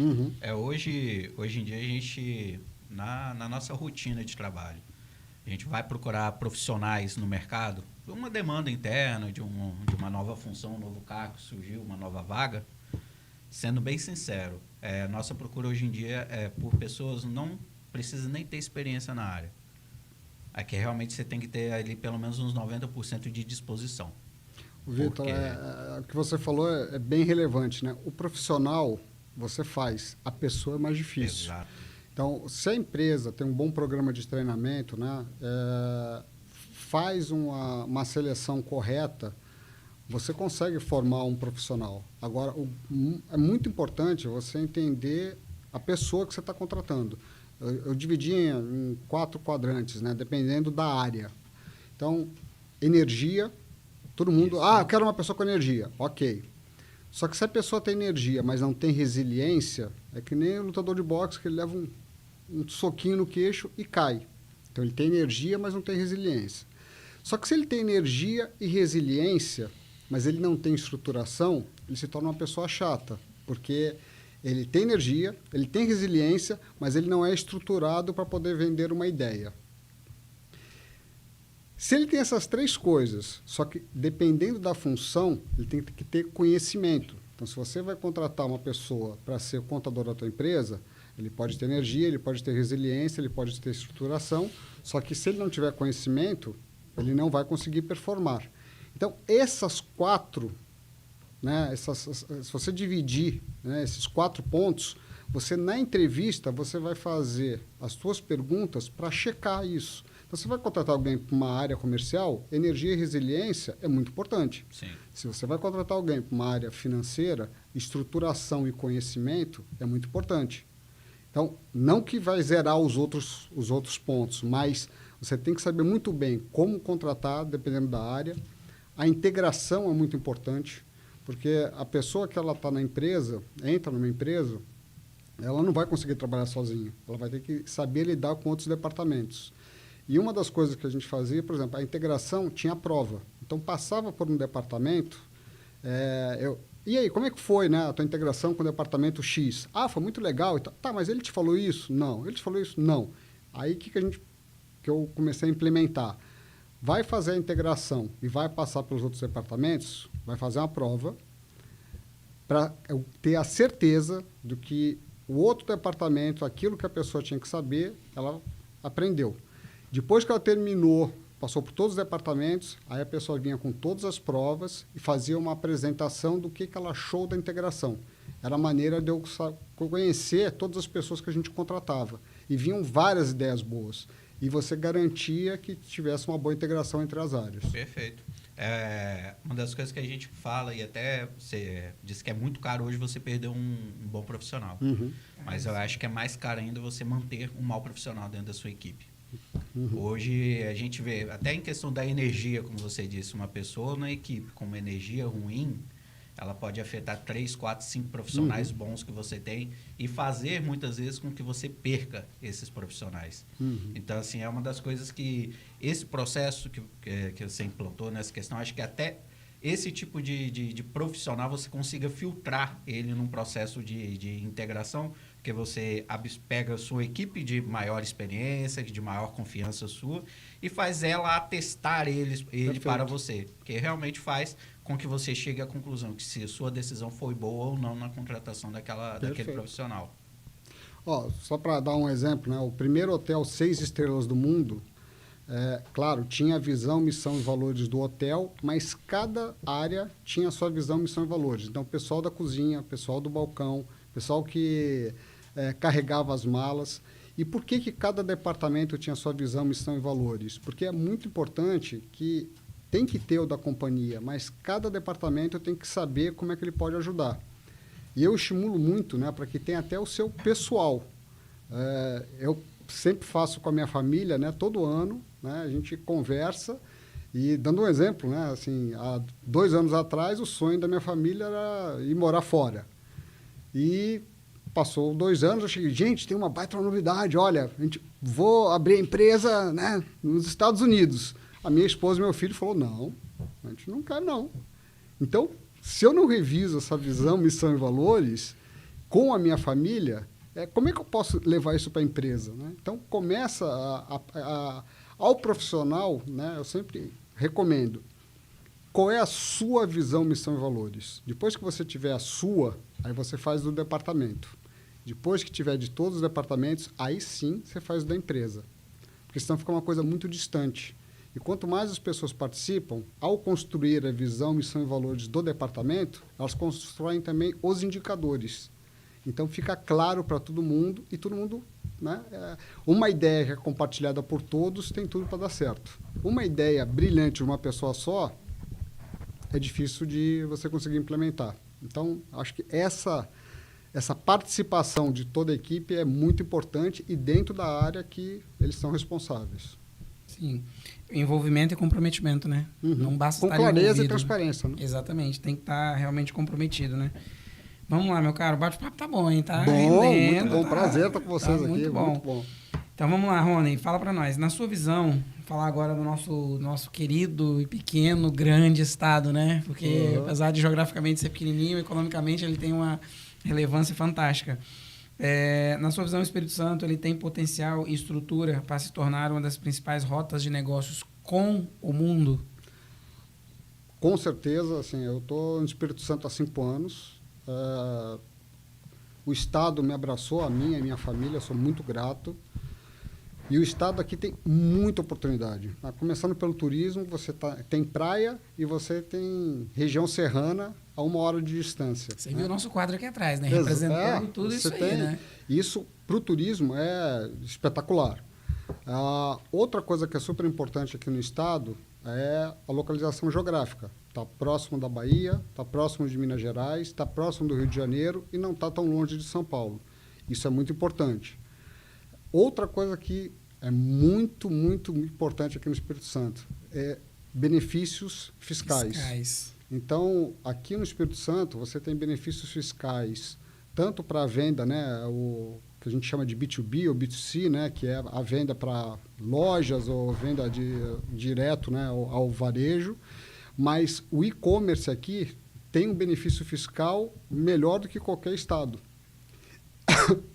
B: Hoje em dia, a gente, na nossa rotina de trabalho, a gente vai procurar profissionais no mercado, uma demanda interna de uma nova função, um novo cargo, surgiu uma nova vaga. Sendo bem sincero, nossa procura hoje em dia é por pessoas não precisa nem ter experiência na área. Aqui realmente você tem que ter ali pelo menos uns 90% de disposição.
D: Vitor, o que você falou é bem relevante, né? O profissional você faz, a pessoa é mais difícil.
B: Exato.
D: Então, se a empresa tem um bom programa de treinamento, né, faz uma seleção correta, você consegue formar um profissional. Agora, é muito importante você entender a pessoa que você está contratando. Eu dividi em 4 quadrantes, né, dependendo da área. Então, energia, todo mundo... eu quero uma pessoa com energia. Ok. Só que se a pessoa tem energia, mas não tem resiliência, é que nem o lutador de boxe, que ele leva um soquinho no queixo e cai. Então, ele tem energia, mas não tem resiliência. Só que se ele tem energia e resiliência, mas ele não tem estruturação, ele se torna uma pessoa chata, porque ele tem energia, ele tem resiliência, mas ele não é estruturado para poder vender uma ideia. Se ele tem essas 3 coisas, só que dependendo da função, ele tem que ter conhecimento. Então, se você vai contratar uma pessoa para ser o contador da tua empresa, ele pode ter energia, ele pode ter resiliência, ele pode ter estruturação, só que se ele não tiver conhecimento, ele não vai conseguir performar. Então, essas 4, né, se você dividir, né, esses 4 pontos, você na entrevista você vai fazer as suas perguntas para checar isso. Então, você vai contratar alguém para uma área comercial, energia e resiliência é muito importante.
B: Sim.
D: Se você vai contratar alguém para uma área financeira, estruturação e conhecimento é muito importante. Então, não que vai zerar os outros pontos, mas você tem que saber muito bem como contratar, dependendo da área. A integração é muito importante, porque a pessoa que ela está na empresa, entra numa empresa, ela não vai conseguir trabalhar sozinha. Ela vai ter que saber lidar com outros departamentos. E uma das coisas que a gente fazia, por exemplo, a integração tinha prova. Então, passava por um departamento, e aí, como é que foi, né, a tua integração com o departamento X? Ah, foi muito legal. Então, tá, mas ele te falou isso? Não. Ele te falou isso? Não. Aí, que eu comecei a implementar? Vai fazer a integração e vai passar pelos outros departamentos, vai fazer uma prova para eu ter a certeza do que o outro departamento, aquilo que a pessoa tinha que saber, ela aprendeu. Depois que ela terminou, passou por todos os departamentos, aí a pessoa vinha com todas as provas e fazia uma apresentação do que ela achou da integração. Era a maneira de eu conhecer todas as pessoas que a gente contratava. E vinham várias ideias boas. E você garantia que tivesse uma boa integração entre as áreas.
B: Perfeito. Uma das coisas que a gente fala, e até você disse que é muito caro hoje você perder um bom profissional.
D: Uhum.
B: Mas eu acho que é mais caro ainda você manter um mau profissional dentro da sua equipe.
D: Uhum.
B: Hoje a gente vê, até em questão da energia, como você disse, uma pessoa na equipe com uma energia ruim, ela pode afetar 3, 4, 5 profissionais bons que você tem e fazer, muitas vezes, com que você perca esses profissionais. Então, assim, é uma das coisas que esse processo que você implantou nessa questão, acho que até esse tipo de profissional você consiga filtrar ele num processo de integração, porque você pega a sua equipe de maior experiência, de maior confiança sua, e faz ela atestar ele para você, porque realmente faz com que você chegue à conclusão que se a sua decisão foi boa ou não na contratação daquele profissional.
D: Só para dar um exemplo, né? O primeiro hotel 6 estrelas do mundo, claro, tinha a visão, missão e valores do hotel, mas cada área tinha a sua visão, missão e valores. Então, o pessoal da cozinha, o pessoal do balcão, o pessoal que carregava as malas. E por que cada departamento tinha a sua visão, missão e valores? Porque é muito importante que tem que ter o da companhia, mas cada departamento tem que saber como é que ele pode ajudar. E eu estimulo muito, né, para que tenha até o seu pessoal. Eu sempre faço com a minha família, né, todo ano, né, a gente conversa. E dando um exemplo, né, assim, há 2 anos atrás, o sonho da minha família era ir morar fora. E passou 2 anos, eu cheguei, gente, tem uma baita novidade, olha, vou abrir a empresa, né, nos Estados Unidos. A minha esposa e meu filho falou, não, a gente não quer, não. Então, se eu não reviso essa visão, missão e valores com a minha família, como é que eu posso levar isso para a empresa? Né? Então, começa ao profissional, né, eu sempre recomendo, qual é a sua visão, missão e valores? Depois que você tiver a sua, aí você faz do departamento. Depois que tiver de todos os departamentos, aí sim você faz da empresa. Porque senão fica uma coisa muito distante. E quanto mais as pessoas participam, ao construir a visão, missão e valores do departamento, elas constroem também os indicadores. Então, fica claro para todo mundo e todo mundo, né, uma ideia que é compartilhada por todos tem tudo para dar certo. Uma ideia brilhante de uma pessoa só é difícil de você conseguir implementar. Então, acho que essa participação de toda a equipe é muito importante e dentro da área que eles são responsáveis.
A: Sim. Envolvimento e comprometimento, né?
D: Uhum.
A: Não basta
D: com
A: estar
D: clareza
A: envolvido,
D: e transparência, né?
A: Exatamente. Tem que estar realmente comprometido, né? Vamos lá, meu caro. O bate-papo tá bom, hein? Tá
D: bom,
A: rendendo,
D: muito bom. Prazer estar com vocês aqui.
A: Muito bom.
D: Muito bom.
A: Então, vamos lá, Rony. Fala para nós. Na sua visão, falar agora do nosso querido e pequeno, grande estado, né? Porque, apesar de geograficamente ser pequenininho, economicamente ele tem uma relevância fantástica. Na sua visão, o Espírito Santo ele tem potencial e estrutura para se tornar uma das principais rotas de negócios com o mundo?
D: Com certeza. Assim, eu estou no Espírito Santo há 5 anos. O Estado me abraçou, a minha família, sou muito grato. E o Estado aqui tem muita oportunidade. Começando pelo turismo, você tem praia e você tem região serrana a 1 hora de distância.
A: Você viu o nosso quadro aqui atrás, né? Representando tudo isso aí, né?
D: Isso, para o turismo, é espetacular. Outra coisa que é super importante aqui no Estado é a localização geográfica. Está próximo da Bahia, está próximo de Minas Gerais, está próximo do Rio de Janeiro e não está tão longe de São Paulo. Isso é muito importante. Outra coisa que é muito, muito importante aqui no Espírito Santo é benefícios fiscais. Então, aqui no Espírito Santo, você tem benefícios fiscais, tanto para a venda, né, que a gente chama de B2B ou B2C, né, que é a venda para lojas ou venda direto, né, ao varejo. Mas o e-commerce aqui tem um benefício fiscal melhor do que qualquer estado.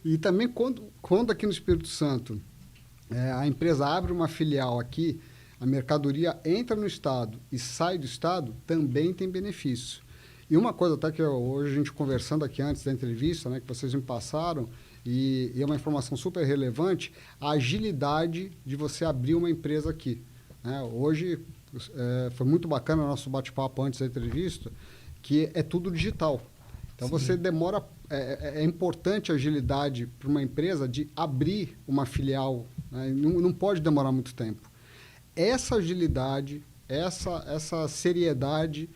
D: E também quando aqui no Espírito Santo a empresa abre uma filial aqui, a mercadoria entra no estado e sai do estado, também tem benefício. E uma coisa até que hoje a gente conversando aqui antes da entrevista, né, que vocês me passaram, e é uma informação super relevante, a agilidade de você abrir uma empresa aqui. Né? Hoje foi muito bacana o nosso bate-papo antes da entrevista, que é tudo digital. Então, você demora... É importante a agilidade para uma empresa de abrir uma filial. Né? Não pode demorar muito tempo. Essa agilidade, essa seriedade,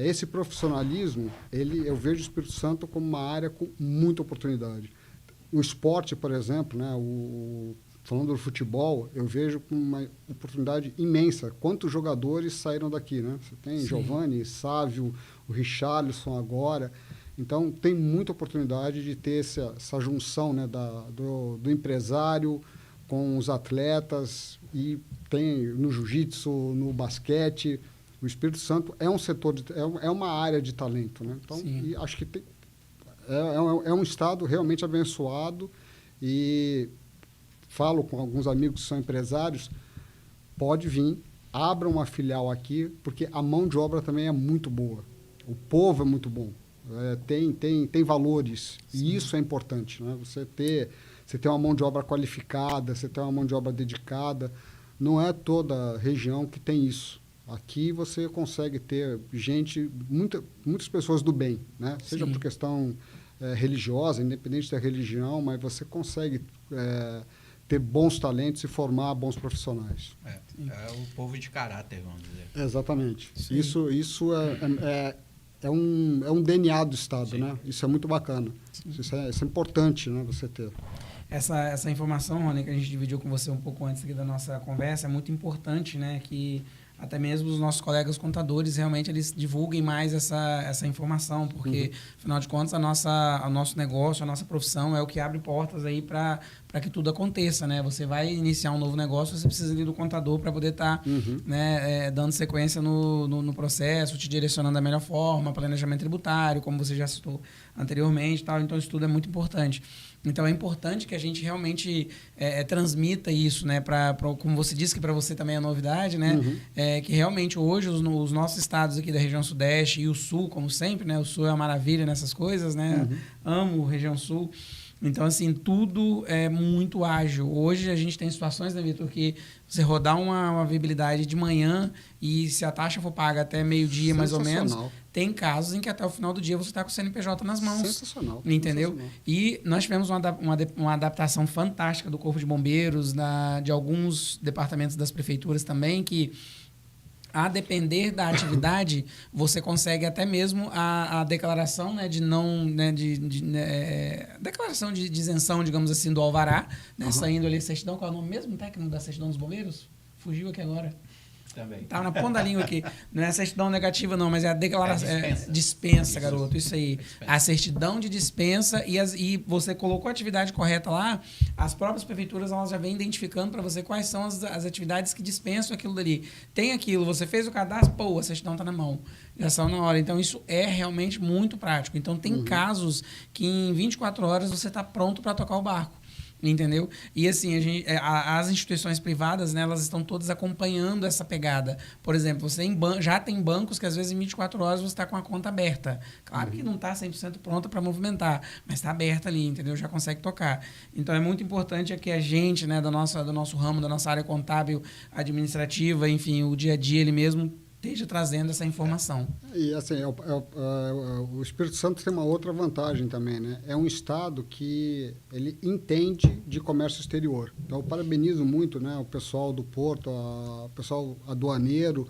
D: esse profissionalismo, eu vejo o Espírito Santo como uma área com muita oportunidade. O esporte, por exemplo, né? Falando do futebol, eu vejo com uma oportunidade imensa. Quantos jogadores saíram daqui, né? Você tem Giovani, Sávio, o Richarlison agora. Então, tem muita oportunidade de ter essa junção, né, do empresário com os atletas, e tem no jiu-jitsu, no basquete. O Espírito Santo é um setor, é uma área de talento. Né? Então, e acho que é um estado realmente abençoado, e falo com alguns amigos que são empresários, pode vir, abra uma filial aqui, porque a mão de obra também é muito boa. O povo é muito bom. Tem valores. Sim. E isso é importante. Né? Você ter uma mão de obra qualificada, você ter uma mão de obra dedicada. Não é toda região que tem isso. Aqui você consegue ter gente, muitas pessoas do bem, né? Seja por questão religiosa, independente da religião, mas você consegue ter bons talentos e formar bons profissionais.
B: É o povo de caráter, vamos dizer.
D: Exatamente. Sim. Isso é um DNA do Estado, sim, né? Isso é muito bacana. Isso é importante, né, você ter.
A: Essa informação, Rony, que a gente dividiu com você um pouco antes aqui da nossa conversa, é muito importante, né? Que até mesmo os nossos colegas contadores, realmente, eles divulguem mais essa informação, porque, afinal de contas, o nosso negócio, a nossa profissão é o que abre portas aí para que tudo aconteça, né? Você vai iniciar um novo negócio, você precisa ali do contador para poder estar dando sequência no processo, te direcionando da melhor forma, planejamento tributário, como você já citou anteriormente, tal. Então, isso tudo é muito importante. Então, é importante que a gente realmente transmita isso, né? Como você disse, que para você também é novidade, né? Que realmente hoje os nossos estados aqui da região sudeste e o sul, como sempre, né? O sul é uma maravilha nessas coisas, né? Amo a região sul. Então, assim, tudo é muito ágil. Hoje a gente tem situações, né, Vitor, que você rodar uma viabilidade de manhã e se a taxa for paga até meio-dia, mais ou menos, tem casos em que até o final do dia você está com o CNPJ nas mãos.
D: Sensacional.
A: Entendeu?
D: Sensacional.
A: E nós tivemos uma adaptação fantástica do Corpo de Bombeiros, de alguns departamentos das prefeituras também, que a depender da atividade, você consegue até mesmo a declaração, né, de não, né, declaração de isenção, digamos assim, do alvará, né, saindo ali a certidão. Qual é o nome mesmo técnico da certidão dos bombeiros? Fugiu aqui agora.
B: Também.
A: Tá na ponta da língua aqui. Não é a certidão negativa, não, mas é a declaração. Dispensa, garoto. Isso aí. A certidão de dispensa e você colocou a atividade correta lá, as próprias prefeituras elas já vêm identificando para você quais são as atividades que dispensam aquilo dali. Tem aquilo, você fez o cadastro, a certidão está na mão. Já são na hora. Então, isso é realmente muito prático. Então, tem casos que em 24 horas você está pronto para tocar o barco. Entendeu? E assim, as instituições privadas, né, elas estão todas acompanhando essa pegada. Por exemplo, você já tem bancos que às vezes em 24 horas você está com a conta aberta. Claro que não está 100% pronta para movimentar, mas está aberta ali, entendeu? Já consegue tocar. Então é muito importante que a gente, né, do nosso ramo, da nossa área contábil, administrativa, enfim, o dia a dia ele mesmo esteja trazendo essa informação.
D: E assim, o Espírito Santo tem uma outra vantagem também, né? É um estado que ele entende de comércio exterior. Então, eu parabenizo muito, né, o pessoal do porto, o pessoal aduaneiro,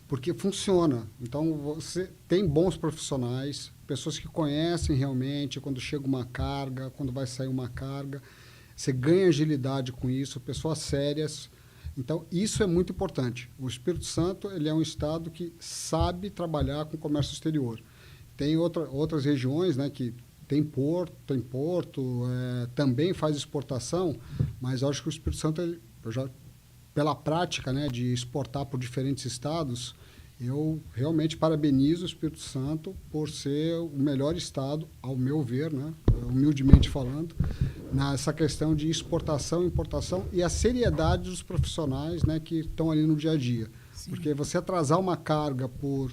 D: porque funciona. Então, você tem bons profissionais, pessoas que conhecem realmente quando chega uma carga, quando vai sair uma carga. Você ganha agilidade com isso, pessoas sérias. Então, isso é muito importante. O Espírito Santo ele é um estado que sabe trabalhar com comércio exterior. Tem outras regiões, né, que tem porto, também faz exportação, mas eu acho que o Espírito Santo, pela prática, né, de exportar por diferentes estados, eu realmente parabenizo o Espírito Santo por ser o melhor estado, ao meu ver, né, humildemente falando, nessa questão de exportação, importação e a seriedade dos profissionais, né, que estão ali no dia a dia. Sim. Porque você atrasar uma carga por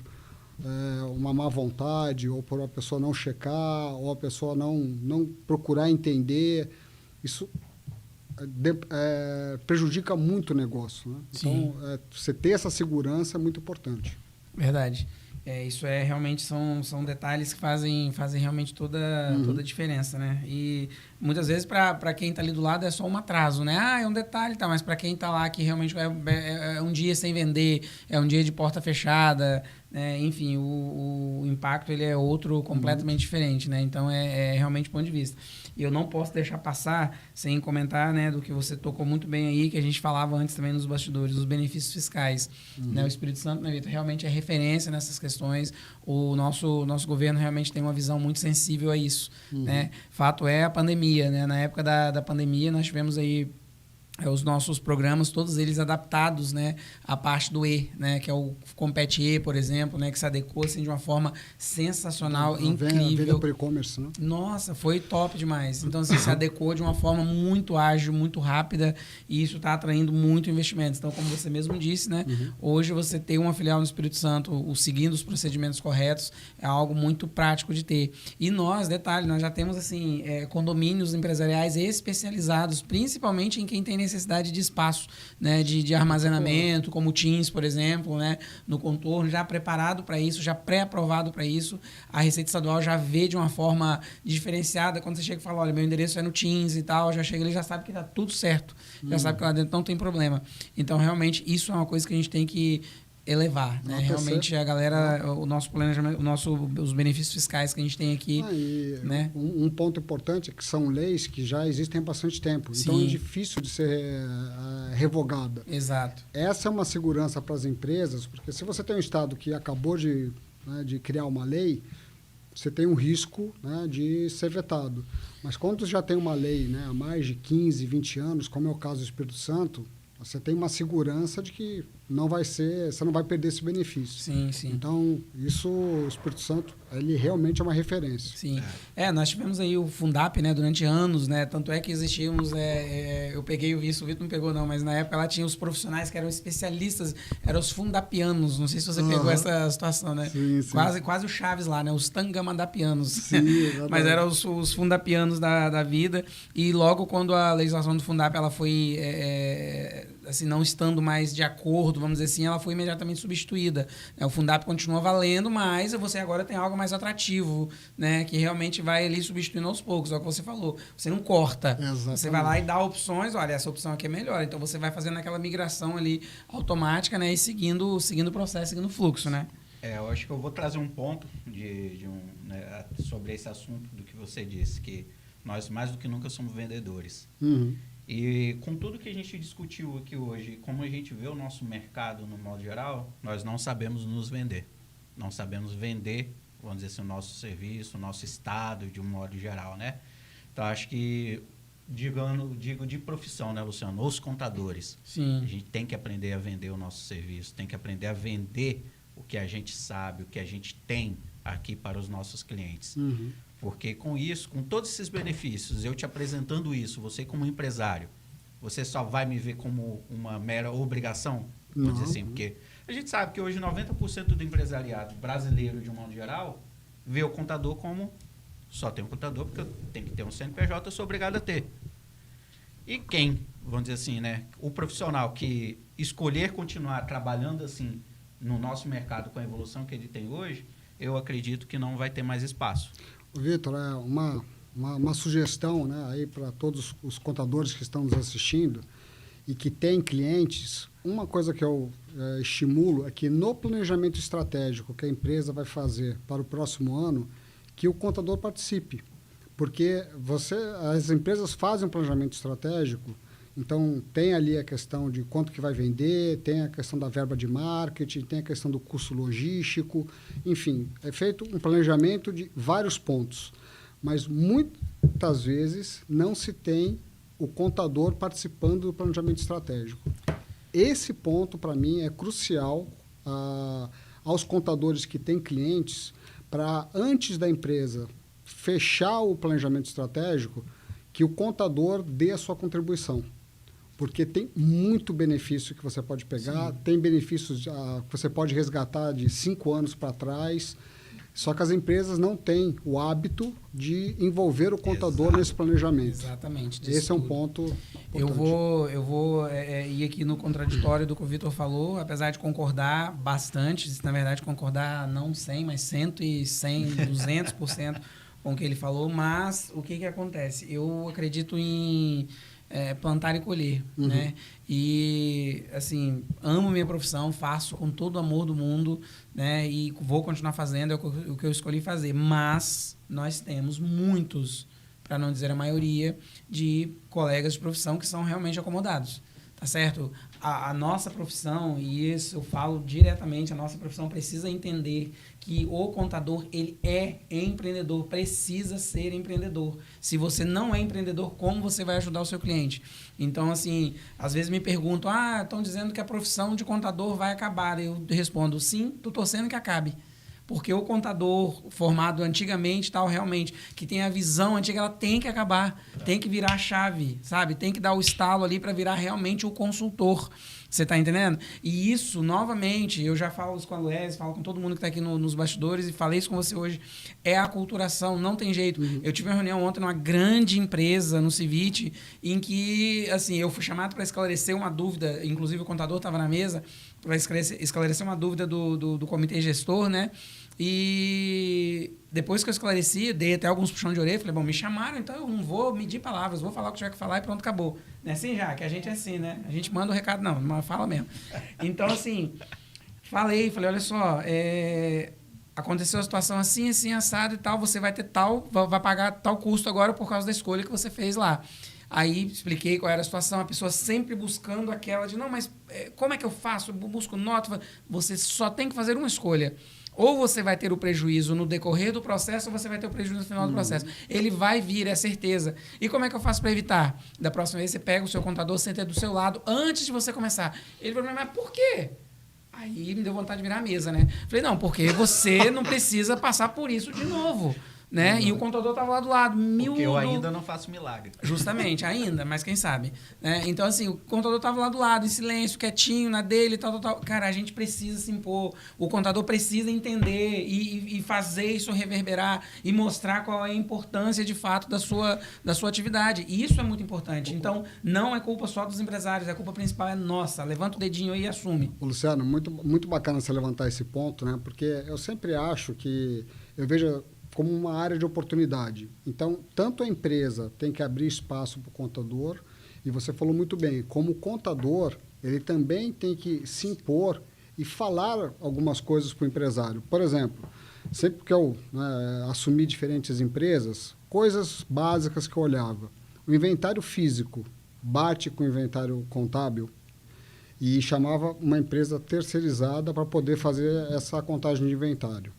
D: uma má vontade, ou por uma pessoa não checar, ou a pessoa não procurar entender, isso prejudica muito o negócio. Né? Então, você ter essa segurança é muito importante.
A: Verdade. Isso realmente são detalhes que fazem realmente toda a diferença, né? E muitas vezes para quem está ali do lado é só um atraso, né? É um detalhe, tá? Mas para quem está lá que realmente é um dia sem vender, é um dia de porta fechada, enfim, o impacto ele é outro completamente diferente, né? Então é realmente ponto de vista. E eu não posso deixar passar sem comentar, né, do que você tocou muito bem aí, que a gente falava antes também nos bastidores, os benefícios fiscais. Né? O Espírito Santo, né, Vitor, realmente é referência nessas questões. O nosso governo realmente tem uma visão muito sensível a isso. Né? Fato é a pandemia. Né? Na época da pandemia, nós tivemos aí os nossos programas, todos eles adaptados, né, à parte do E, né, que é o Compete E, por exemplo, né, que se adequou assim, de uma forma sensacional, incrível.
D: Venda por e-commerce, né?
A: Nossa, foi top demais. Então, assim, se adequou de uma forma muito ágil, muito rápida, e isso está atraindo muito investimento. Então, como você mesmo disse, né, hoje você ter uma filial no Espírito Santo, seguindo os procedimentos corretos, é algo muito prático de ter. E nós, detalhe, nós já temos assim condomínios empresariais especializados, principalmente em quem tem necessidade de espaço, né, de armazenamento, como o Teams, por exemplo, né, no contorno, já preparado para isso, já pré-aprovado para isso. A Receita Estadual já vê de uma forma diferenciada. Quando você chega e fala, olha, meu endereço é no Teams e tal, já chega, ele já sabe que está tudo certo, já sabe que lá dentro não tem problema. Então, realmente, isso é uma coisa que a gente tem que elevar, né? Realmente a galera, o nosso planejamento, os benefícios fiscais que a gente tem aqui, né?
D: Um ponto importante é que são leis que já existem há bastante tempo, então é difícil de ser revogada.
A: Exato.
D: Essa é uma segurança para as empresas, porque se você tem um estado que acabou de criar uma lei, você tem um risco, né, de ser vetado. Mas quando já tem uma lei, né, há mais de 15, 20 anos, como é o caso do Espírito Santo, você tem uma segurança de que você não vai perder esse benefício.
A: Sim, sim.
D: Então, isso, o Espírito Santo, ele realmente é uma referência.
A: Sim. Nós tivemos aí o Fundap, né, durante anos, né? Tanto é que existíamos, eu peguei isso, o Vitor não pegou não, mas na época lá tinha os profissionais que eram especialistas, eram os fundapianos. Não sei se você pegou essa situação, né?
D: Sim, sim.
A: Quase o Chaves lá, né? Os tangamadapianos.
D: Sim,
A: mas eram os fundapianos da vida. E logo quando a legislação do Fundap ela foi assim, não estando mais de acordo, vamos dizer assim, ela foi imediatamente substituída. O Fundap continua valendo, mas você agora tem algo mais atrativo, né? Que realmente vai ali substituindo aos poucos. É o que você falou. Você não corta.
D: Exatamente.
A: Você vai lá e dá opções. Olha, essa opção aqui é melhor. Então, você vai fazendo aquela migração ali automática, né? E seguindo o processo, seguindo o fluxo, né?
B: Eu acho que eu vou trazer um ponto né, sobre esse assunto do que você disse, que nós, mais do que nunca, somos vendedores. E com tudo que a gente discutiu aqui hoje, como a gente vê o nosso mercado no modo geral, nós não sabemos nos vender. Não sabemos vender, vamos dizer assim, o nosso serviço, o nosso estado, de um modo geral, né? Então, acho que, digo de profissão, né, Luciano? Os contadores.
A: Sim.
B: A gente tem que aprender a vender o nosso serviço, tem que aprender a vender o que a gente sabe, o que a gente tem aqui para os nossos clientes. Porque com isso, com todos esses benefícios, eu te apresentando isso, você como empresário, você só vai me ver como uma mera obrigação? Vou dizer assim, porque a gente sabe que hoje 90% do empresariado brasileiro, de um modo geral, vê o contador como só tem um contador, porque eu tenho que ter um CNPJ, eu sou obrigado a ter. E quem, vamos dizer assim, né, o profissional que escolher continuar trabalhando assim no nosso mercado com a evolução que ele tem hoje, eu acredito que não vai ter mais espaço.
D: Vitor, uma sugestão, né, aí para todos os contadores que estão nos assistindo e que têm clientes, uma coisa que eu estimulo é que no planejamento estratégico que a empresa vai fazer para o próximo ano, que o contador participe. Porque as empresas fazem um planejamento estratégico, então tem ali a questão de quanto que vai vender, tem a questão da verba de marketing, tem a questão do custo logístico, enfim, é feito um planejamento de vários pontos. mas muitas vezes não se tem o contador participando do planejamento estratégico. Esse ponto, para mim, é crucial aos contadores que têm clientes para, antes da empresa fechar o planejamento estratégico, que o contador dê a sua contribuição. Porque tem muito benefício que você pode pegar, sim, tem benefícios que você pode resgatar de 5 anos para trás, só que as empresas não têm o hábito de envolver o contador nesse planejamento.
A: Exatamente.
D: Esse é um ponto importante.
A: Eu vou ir aqui no contraditório do que o Vitor falou, apesar de concordar bastante, na verdade concordar não 100, mas 100, 200% com o que ele falou, mas o que acontece? Eu acredito em plantar e colher, né? E, assim, amo minha profissão, faço com todo o amor do mundo, né? E vou continuar fazendo, é o que eu escolhi fazer. Mas nós temos muitos, para não dizer a maioria, de colegas de profissão que são realmente acomodados, tá certo? A nossa profissão, e isso eu falo diretamente, a nossa profissão precisa entender que o contador, ele é empreendedor, precisa ser empreendedor. Se você não é empreendedor, como você vai ajudar o seu cliente? Então, assim, às vezes me perguntam, estão dizendo que a profissão de contador vai acabar. Eu respondo, sim, estou torcendo que acabe. Porque o contador formado antigamente, tal, realmente, que tem a visão antiga, ela tem que acabar, tem que virar a chave, sabe? Tem que dar o estalo ali para virar realmente o consultor. Você está entendendo? E isso, novamente, eu já falo isso com a Luiz, falo com todo mundo que está aqui nos bastidores e falei isso com você hoje, é a aculturação, não tem jeito. Eu tive uma reunião ontem numa grande empresa, no Civit, em que, assim, eu fui chamado para esclarecer uma dúvida, inclusive o contador estava na mesa, para esclarecer uma dúvida do comitê gestor, né? E depois que eu esclareci, dei até alguns puxões de orelha, falei, bom, me chamaram, então eu não vou medir palavras, vou falar o que tiver que falar e pronto, acabou. Não é assim já, que a gente é assim, né? A gente manda o recado, não, mas fala mesmo. Então, assim, falei, olha só, aconteceu a situação assim, assim, assado e tal, você vai ter vai pagar tal custo agora por causa da escolha que você fez lá. Aí expliquei qual era a situação, a pessoa sempre buscando aquela de, não, mas como é que eu faço? Eu busco nota. Você só tem que fazer uma escolha. Ou você vai ter o prejuízo no decorrer do processo, ou você vai ter o prejuízo no final do processo. Ele vai vir, é certeza. E como é que eu faço para evitar? Da próxima vez, você pega o seu contador, senta do seu lado, antes de você começar. Ele falou, mas por quê? Aí me deu vontade de virar a mesa, né? Falei, não, porque você não precisa passar por isso de novo. Né? E o contador estava lá do lado.
B: Porque eu ainda não faço milagre.
A: Justamente, ainda, mas quem sabe. Né? Então, assim, o contador estava lá do lado, em silêncio, quietinho, na dele, tal. Cara, a gente precisa se impor. O contador precisa entender e fazer isso reverberar e mostrar qual é a importância, de fato, da sua atividade. E isso é muito importante. Então, não é culpa só dos empresários, a culpa principal é nossa. Levanta o dedinho aí e assume.
D: Luciano, muito, muito bacana você levantar esse ponto, né? Porque eu sempre acho que... Eu vejo como uma área de oportunidade. Então, tanto a empresa tem que abrir espaço para o contador, e você falou muito bem, como contador, ele também tem que se impor e falar algumas coisas para o empresário. Por exemplo, sempre que eu assumi diferentes empresas, coisas básicas que eu olhava. O inventário físico bate com o inventário contábil, e chamava uma empresa terceirizada para poder fazer essa contagem de inventário.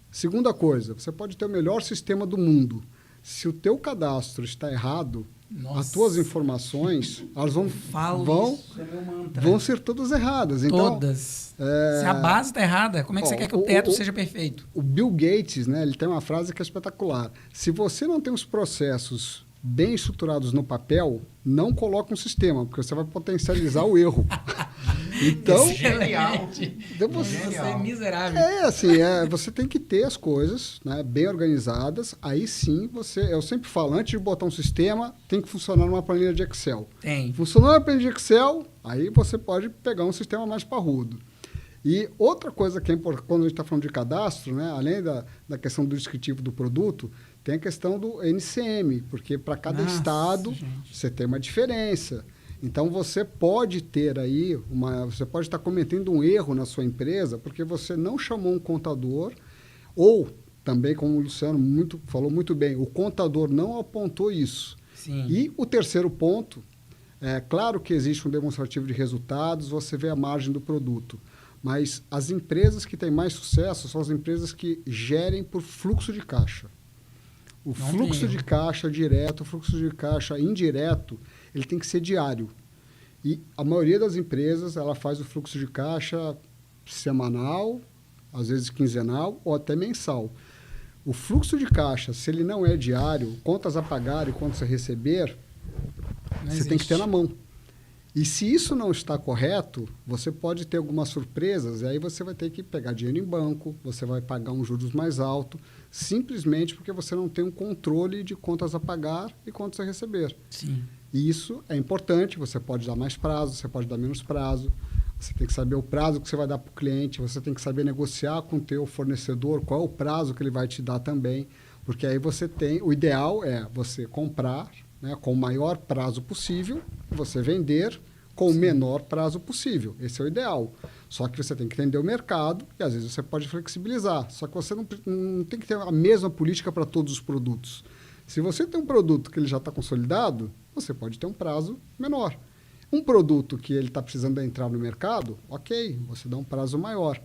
D: Segunda coisa, você pode ter o melhor sistema do mundo. Se o teu cadastro está errado, as tuas informações, elas vão ser todas erradas.
A: Todas. Então, se a base está errada, como é que você quer que o teto seja perfeito?
D: O Bill Gates, né, ele tem uma frase que é espetacular. Se você não tem os processos bem estruturados no papel, não coloca um sistema, porque você vai potencializar o erro. Então,
B: genial.
A: Você é miserável.
D: Você tem que ter as coisas, né, bem organizadas. Aí sim, eu sempre falo, antes de botar um sistema, tem que funcionar numa planilha de Excel.
A: Tem.
D: Funcionou na planilha de Excel, aí você pode pegar um sistema mais parrudo. E outra coisa que é importante, quando a gente está falando de cadastro, né, além da questão do descritivo do produto, tem a questão do NCM, porque para cada estado você tem uma diferença. Então, você pode ter aí, você pode estar cometendo um erro na sua empresa porque você não chamou um contador, ou também, como o Luciano falou muito bem, o contador não apontou isso.
A: Sim.
D: E o terceiro ponto, é claro que existe um demonstrativo de resultados, você vê a margem do produto, mas as empresas que têm mais sucesso são as empresas que gerem por fluxo de caixa. O fluxo de caixa direto, o fluxo de caixa indireto, ele tem que ser diário. E a maioria das empresas, ela faz o fluxo de caixa semanal, às vezes quinzenal ou até mensal. O fluxo de caixa, se ele não é diário, contas a pagar e contas a receber, você tem que ter na mão. E se isso não está correto, você pode ter algumas surpresas, e aí você vai ter que pegar dinheiro em banco, você vai pagar um juros mais alto, simplesmente porque você não tem um controle de contas a pagar e contas a receber.
A: Sim.
D: E isso é importante, você pode dar mais prazo, você pode dar menos prazo, você tem que saber o prazo que você vai dar para o cliente, você tem que saber negociar com o teu fornecedor, qual é o prazo que ele vai te dar também, porque aí você tem, o ideal é você comprar, né, com o maior prazo possível, você vender com o menor prazo possível. Esse é o ideal. Só que você tem que entender o mercado e, às vezes, você pode flexibilizar. Só que você não tem que ter a mesma política para todos os produtos. Se você tem um produto que ele já está consolidado, você pode ter um prazo menor. Um produto que ele está precisando entrar no mercado, ok, você dá um prazo maior.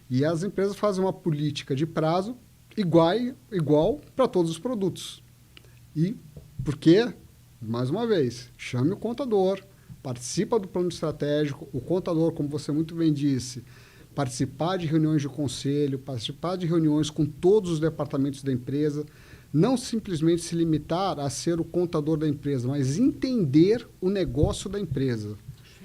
D: E as empresas fazem uma política de prazo igual para todos os produtos. E por quê? Mais uma vez, chame o contador, participa do plano estratégico, o contador, como você muito bem disse, participar de reuniões de conselho, participar de reuniões com todos os departamentos da empresa, não simplesmente se limitar a ser o contador da empresa, mas entender o negócio da empresa,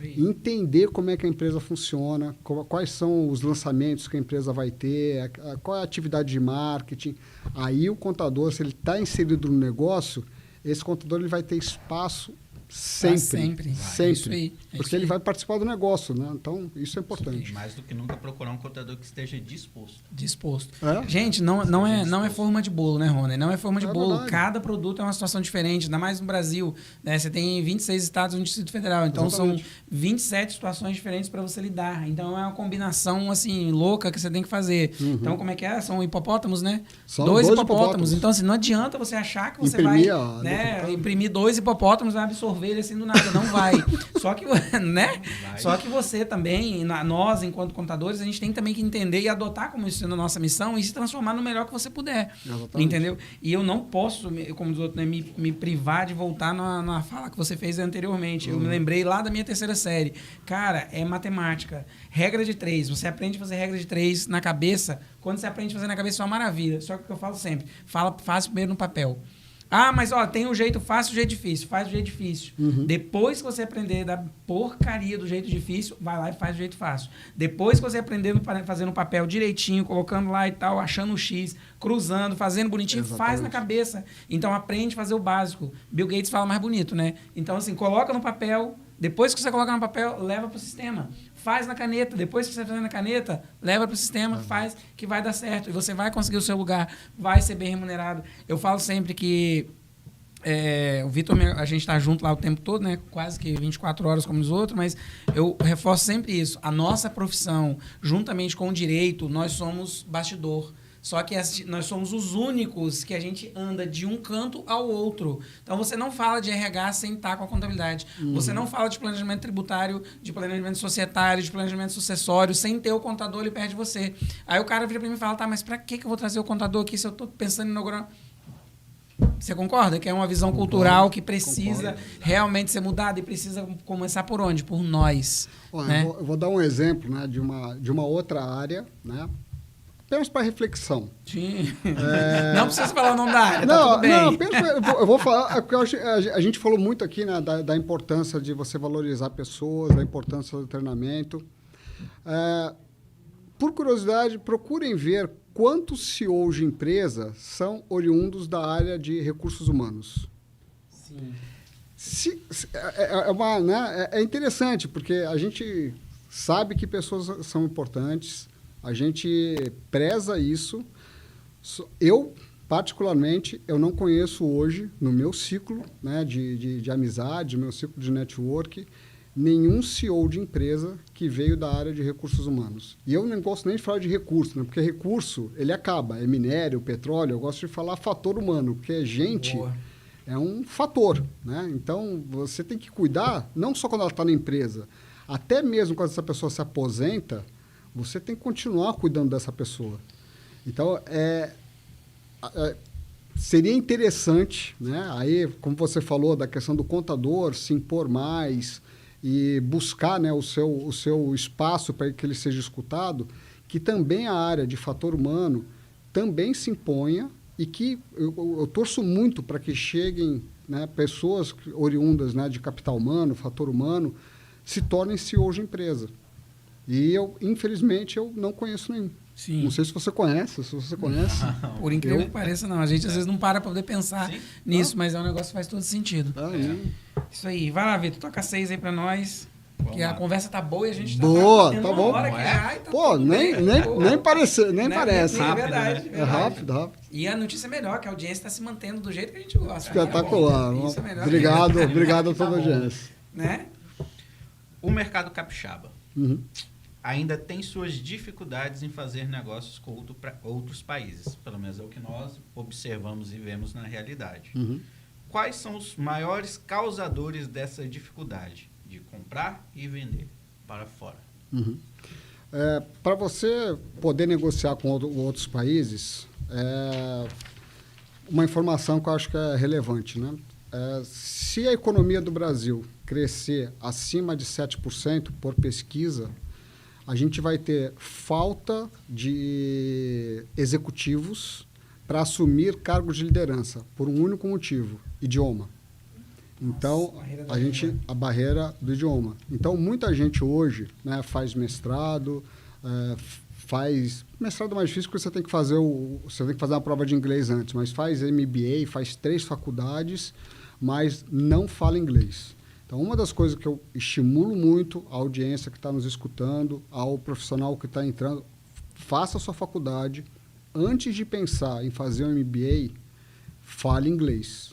D: entender como é que a empresa funciona, quais são os lançamentos que a empresa vai ter, qual é a atividade de marketing. Aí o contador, se ele está inserido no negócio, esse contador ele vai ter espaço sempre.
A: Isso aí.
D: Porque ele vai participar do negócio, né? Então, isso é importante.
B: Sim, mais do que nunca procurar um contador que esteja disposto.
A: É? Gente, não é forma de bolo, né, Rony? Não é forma de bolo.
D: Verdade.
A: Cada produto é uma situação diferente, ainda mais no Brasil. Né? Você tem 26 estados no Distrito Federal, então
D: Exatamente.
A: são 27 situações diferentes para você lidar. Então, é uma combinação, assim, louca que você tem que fazer. Então, como é que é? São hipopótamos, né?
D: São
A: dois
D: dois
A: hipopótamos. Então, assim, não adianta você achar que você vai imprimir 2 hipopótamos e vai absorver ele assim do nada. Não vai. Só que, né? Só que você também, nós, enquanto contadores, a gente tem também que entender e adotar como isso sendo a nossa missão e se transformar no melhor que você puder.
D: Exatamente.
A: Entendeu? E eu não posso, como diz o outro, né, me privar de voltar na fala que você fez anteriormente. Eu me lembrei lá da minha 3ª série. Cara, é matemática. Regra de 3. Você aprende a fazer regra de 3 na cabeça. Quando você aprende a fazer na cabeça, é uma maravilha. Só que o que eu falo sempre, faz primeiro no papel. Ah, mas ó, tem um jeito fácil e um jeito difícil. Faz o jeito difícil. Depois que você aprender da porcaria do jeito difícil, vai lá e faz o jeito fácil. Depois que você aprender fazendo o papel direitinho, colocando lá e tal, achando o X, cruzando, fazendo bonitinho, faz na cabeça. Então aprende a fazer o básico. Bill Gates fala mais bonito, né? Então, assim, coloca no papel. Depois que você coloca no papel, leva para o sistema. Faz na caneta. Depois que você fazer na caneta, leva para o sistema, faz que vai dar certo. E você vai conseguir o seu lugar, vai ser bem remunerado. Eu falo sempre que o Vitor, a gente está junto lá o tempo todo, né? Quase que 24 horas como os outros, mas eu reforço sempre isso. A nossa profissão, juntamente com o direito, nós somos bastidor. Só que nós somos os únicos que a gente anda de um canto ao outro. Então, você não fala de RH sem estar com a contabilidade. Você não fala de planejamento tributário, de planejamento societário, de planejamento sucessório, sem ter o contador ali perto de você. Aí o cara vira para mim e fala, tá, mas para que eu vou trazer o contador aqui se eu estou pensando em inaugurar... Você concorda? Que é uma visão cultural que precisa realmente ser mudada e precisa começar por onde? Por nós.
D: Olha,
A: né?
D: eu vou dar um exemplo, né, de uma outra área, né? Apenas para reflexão.
A: Sim. Não precisa falar o nome da área, tá tudo bem.
D: Não, eu vou falar, porque a gente falou muito aqui, né, da importância de você valorizar pessoas, da importância do treinamento. Por curiosidade, procurem ver quantos CEOs de empresa são oriundos da área de recursos humanos.
A: Sim.
D: É interessante, porque a gente sabe que pessoas são importantes, a gente preza isso. Eu, particularmente, eu não conheço hoje, no meu ciclo, né, de amizade, no meu ciclo de network, nenhum CEO de empresa que veio da área de recursos humanos. E eu não gosto nem de falar de recurso, né, porque recurso, ele acaba, é minério, petróleo, eu gosto de falar fator humano, porque gente é um fator, né? Então, você tem que cuidar, não só quando ela está na empresa, até mesmo quando essa pessoa se aposenta, você tem que continuar cuidando dessa pessoa. Então, seria interessante, né? Aí, como você falou, da questão do contador se impor mais e buscar, né, o seu espaço para que ele seja escutado, que também a área de fator humano também se imponha e que eu torço muito para que cheguem, né, pessoas oriundas, né, de capital humano, fator humano, se tornem CEOs de empresa. E infelizmente, eu não conheço nenhum.
A: Sim.
D: Não sei se você conhece,
A: Por incrível que pareça, não. A gente às vezes não para poder pensar nisso, mas é um negócio que faz todo sentido. Isso aí. Vai lá, Vitor. Toca 6 aí pra nós. Que a conversa tá boa e a gente
D: tá bom.
A: Hora que já, tá
D: pô, nem parece.
A: É verdade.
D: É rápido.
A: E a notícia é melhor, que a audiência está se mantendo do jeito que a gente gosta.
D: Espetacular.
A: Isso é melhor.
D: Obrigado a toda a audiência.
A: Né?
B: O mercado capixaba
D: Uhum.
B: ainda tem suas dificuldades em fazer negócios com outros países. Pelo menos é o que nós observamos e vemos na realidade.
D: Uhum.
B: Quais são os maiores causadores dessa dificuldade de comprar e vender para fora?
D: Uhum. Para você poder negociar com outros países, uma informação que eu acho que é relevante, né? Se a economia do Brasil crescer acima de 7% por pesquisa, a gente vai ter falta de executivos para assumir cargos de liderança por um único motivo: idioma. Então, a barreira do idioma. Então, muita gente hoje, né, faz mestrado, mestrado mais difícil porque você tem que fazer uma prova de inglês antes, mas faz MBA, faz 3 faculdades, mas não fala inglês. Então, uma das coisas que eu estimulo muito a audiência que está nos escutando, ao profissional que está entrando, faça a sua faculdade. Antes de pensar em fazer um MBA, fale inglês.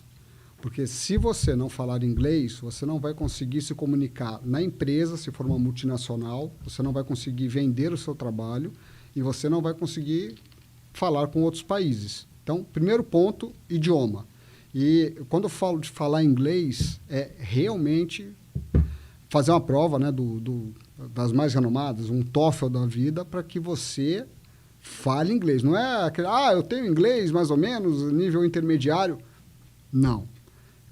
D: Porque se você não falar inglês, você não vai conseguir se comunicar na empresa, se for uma multinacional, você não vai conseguir vender o seu trabalho e você não vai conseguir falar com outros países. Então, primeiro ponto, idioma. E quando eu falo de falar inglês, é realmente fazer uma prova, né, das mais renomadas, um TOEFL da vida, para que você fale inglês. Não é aquele, eu tenho inglês mais ou menos, nível intermediário. Não.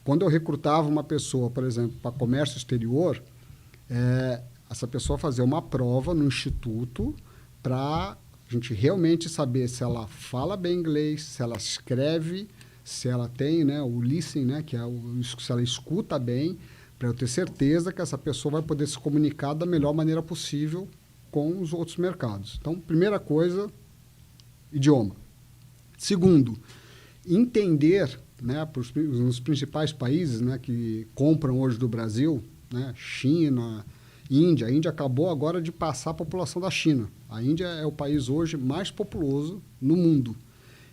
D: Quando eu recrutava uma pessoa, por exemplo, para comércio exterior, essa pessoa fazia uma prova no instituto para a gente realmente saber se ela fala bem inglês, se ela escreve, se ela tem, né, o listening, né, que é se ela escuta bem, para eu ter certeza que essa pessoa vai poder se comunicar da melhor maneira possível com os outros mercados. Então, primeira coisa, idioma. Segundo, entender, né, nos principais países, né, que compram hoje do Brasil, né, China, Índia. A Índia acabou agora de passar a população da China. A Índia é o país hoje mais populoso no mundo.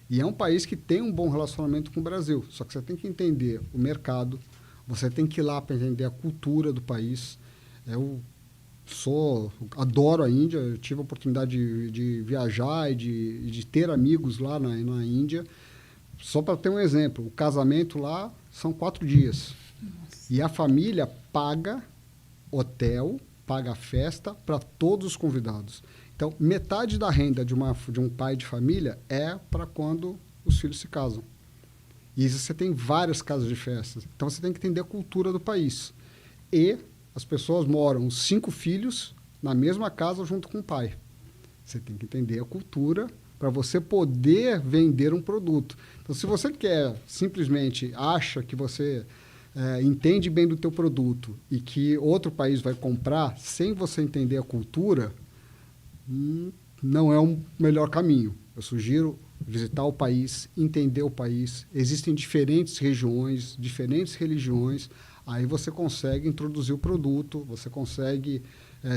D: E é um país que tem um bom relacionamento com o Brasil. Só que você tem que entender o mercado, você tem que ir lá para entender a cultura do país. Eu adoro a Índia, eu tive a oportunidade de viajar e de ter amigos lá na Índia. Só para ter um exemplo, o casamento lá são 4 dias. Nossa. E a família paga hotel, paga festa para todos os convidados. Então, metade da renda de um pai de família é para quando os filhos se casam. E você tem várias casas de festas. Então, você tem que entender a cultura do país. E as pessoas moram 5 filhos na mesma casa junto com o pai. Você tem que entender a cultura para você poder vender um produto. Então, se você simplesmente acha que você entende bem do teu produto e que outro país vai comprar sem você entender a cultura, não é o melhor caminho. Eu sugiro visitar o país, entender o país. Existem diferentes regiões, diferentes religiões. Aí você consegue introduzir o produto, você consegue,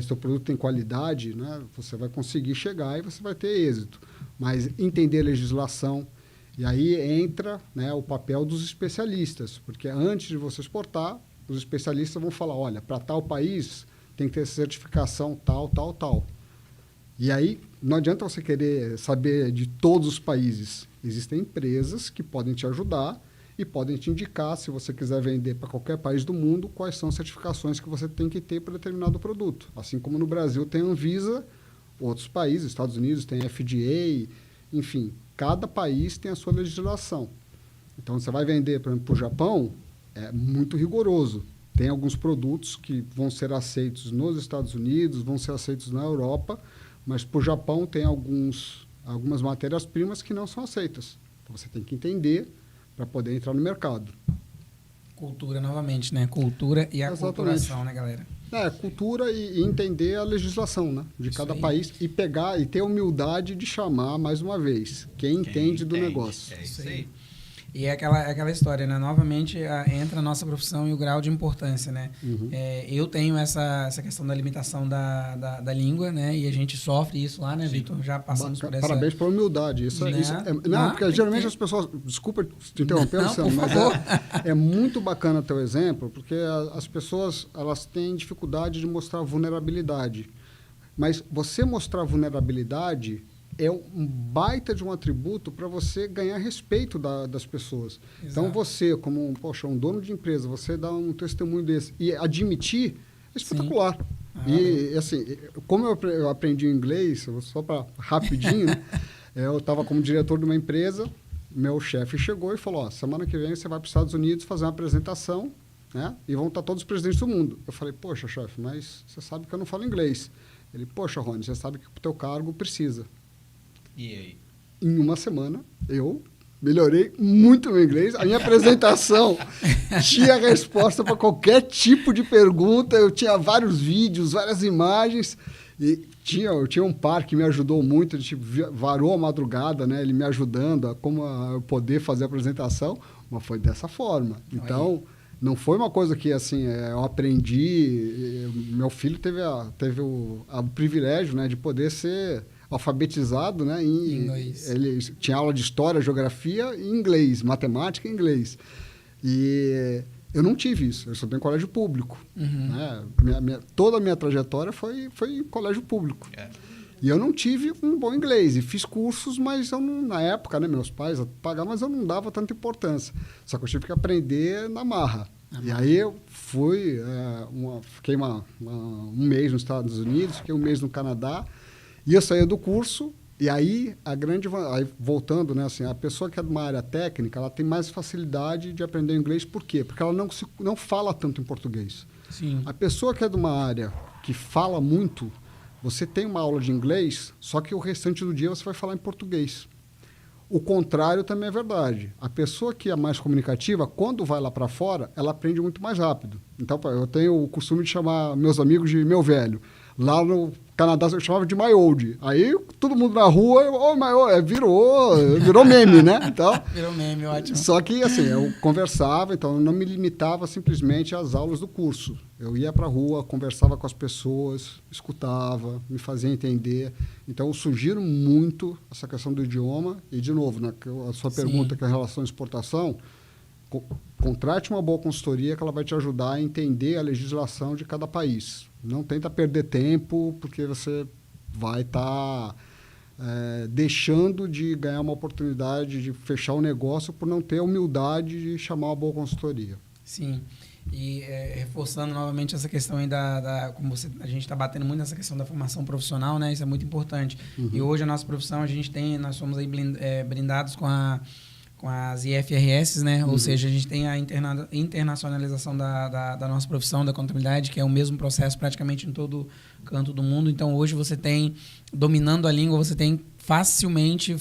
D: se o produto tem qualidade, né, você vai conseguir chegar e você vai ter êxito. Mas entender a legislação, e aí entra, né, o papel dos especialistas, porque antes de você exportar, os especialistas vão falar, olha, para tal país tem que ter certificação tal. E aí não adianta você querer saber de todos os países. Existem empresas que podem te ajudar e podem te indicar, se você quiser vender para qualquer país do mundo, quais são as certificações que você tem que ter para determinado produto. Assim como no Brasil tem a Anvisa, outros países, Estados Unidos tem a FDA, enfim, cada país tem a sua legislação. Então, você vai vender, por exemplo, para o Japão, é muito rigoroso. Tem alguns produtos que vão ser aceitos nos Estados Unidos, vão ser aceitos na Europa, mas para o Japão tem algumas matérias-primas que não são aceitas. Então, você tem que entender para poder entrar no mercado.
A: Cultura novamente, né? Cultura e aculturação, né, galera?
D: Cultura e entender a legislação, né, de cada país e pegar e ter a humildade de chamar, mais uma vez, quem entende do negócio.
B: É isso aí.
A: E é aquela história, né? Novamente entra a nossa profissão e o grau de importância, né? Eu tenho essa questão da limitação da língua, né? E a gente sofre isso lá, né, Vitor? Já passamos por essa...
D: Parabéns pela humildade. Porque geralmente as pessoas... Desculpa te interromper, Luciano, mas é muito bacana teu exemplo, porque as pessoas elas têm dificuldade de mostrar vulnerabilidade. Mas você mostrar vulnerabilidade... é um baita de um atributo para você ganhar respeito das pessoas. Exato. Então, você, como um dono de empresa, você dá um testemunho desse e admitir, é espetacular. E, assim, como eu aprendi inglês, só para rapidinho, né? Eu estava como diretor de uma empresa, meu chefe chegou e falou, semana que vem você vai para os Estados Unidos fazer uma apresentação, né? E vão estar todos os presidentes do mundo. Eu falei, poxa, chefe, mas você sabe que eu não falo inglês. Ele, poxa, Rony, você sabe que o teu cargo precisa.
B: E aí?
D: Em uma semana, eu melhorei muito meu inglês. A minha apresentação tinha resposta para qualquer tipo de pergunta. Eu tinha vários vídeos, várias imagens. E eu tinha um par que me ajudou muito. A gente varou a madrugada, né? Ele me ajudando a como eu poder fazer a apresentação. Mas foi dessa forma. Então, não foi uma coisa que assim, eu aprendi. Meu filho teve o privilégio, né, de poder ser... alfabetizado, né, em inglês. Ele tinha aula de história, geografia em inglês, matemática em inglês. E eu não tive isso, eu só tenho colégio público. Né? Toda a minha trajetória foi em colégio público. E eu não tive um bom inglês. E fiz cursos, mas eu não, na época, né, meus pais pagavam, mas eu não dava tanta importância. Só que eu tive que aprender na marra. E aí eu fui, fiquei um mês nos Estados Unidos, fiquei um mês no Canadá. E eu saía do curso, e aí aí voltando, né, assim, a pessoa que é de uma área técnica, ela tem mais facilidade de aprender inglês. Por quê? Porque ela não fala tanto em português.
A: Sim.
D: A pessoa que é de uma área que fala muito, você tem uma aula de inglês, só que o restante do dia você vai falar em português. O contrário também é verdade. A pessoa que é mais comunicativa, quando vai lá para fora, ela aprende muito mais rápido. Então, eu tenho o costume de chamar meus amigos de meu velho. Lá no Canadá eu chamava de my old. Aí todo mundo na rua, my old, virou meme, né? Então,
A: virou meme, ótimo.
D: Só que assim, eu conversava, então eu não me limitava simplesmente às aulas do curso. Eu ia para a rua, conversava com as pessoas, escutava, me fazia entender. Então eu sugiro muito essa questão do idioma. E de novo, né, a sua pergunta que é em relação à exportação, contrate uma boa consultoria que ela vai te ajudar a entender a legislação de cada país. Não tenta perder tempo, porque você vai estar deixando de ganhar uma oportunidade de fechar um negócio por não ter a humildade de chamar uma boa consultoria.
A: Sim. E reforçando novamente essa questão aí como a gente está batendo muito nessa questão da formação profissional, né? Isso é muito importante. E hoje a nossa profissão, nós somos aí blindados com as IFRS, né? Ou seja, a gente tem a internacionalização da nossa profissão, da contabilidade, que é o mesmo processo praticamente em todo canto do mundo. Então, hoje você tem, dominando a língua, você tem facilmente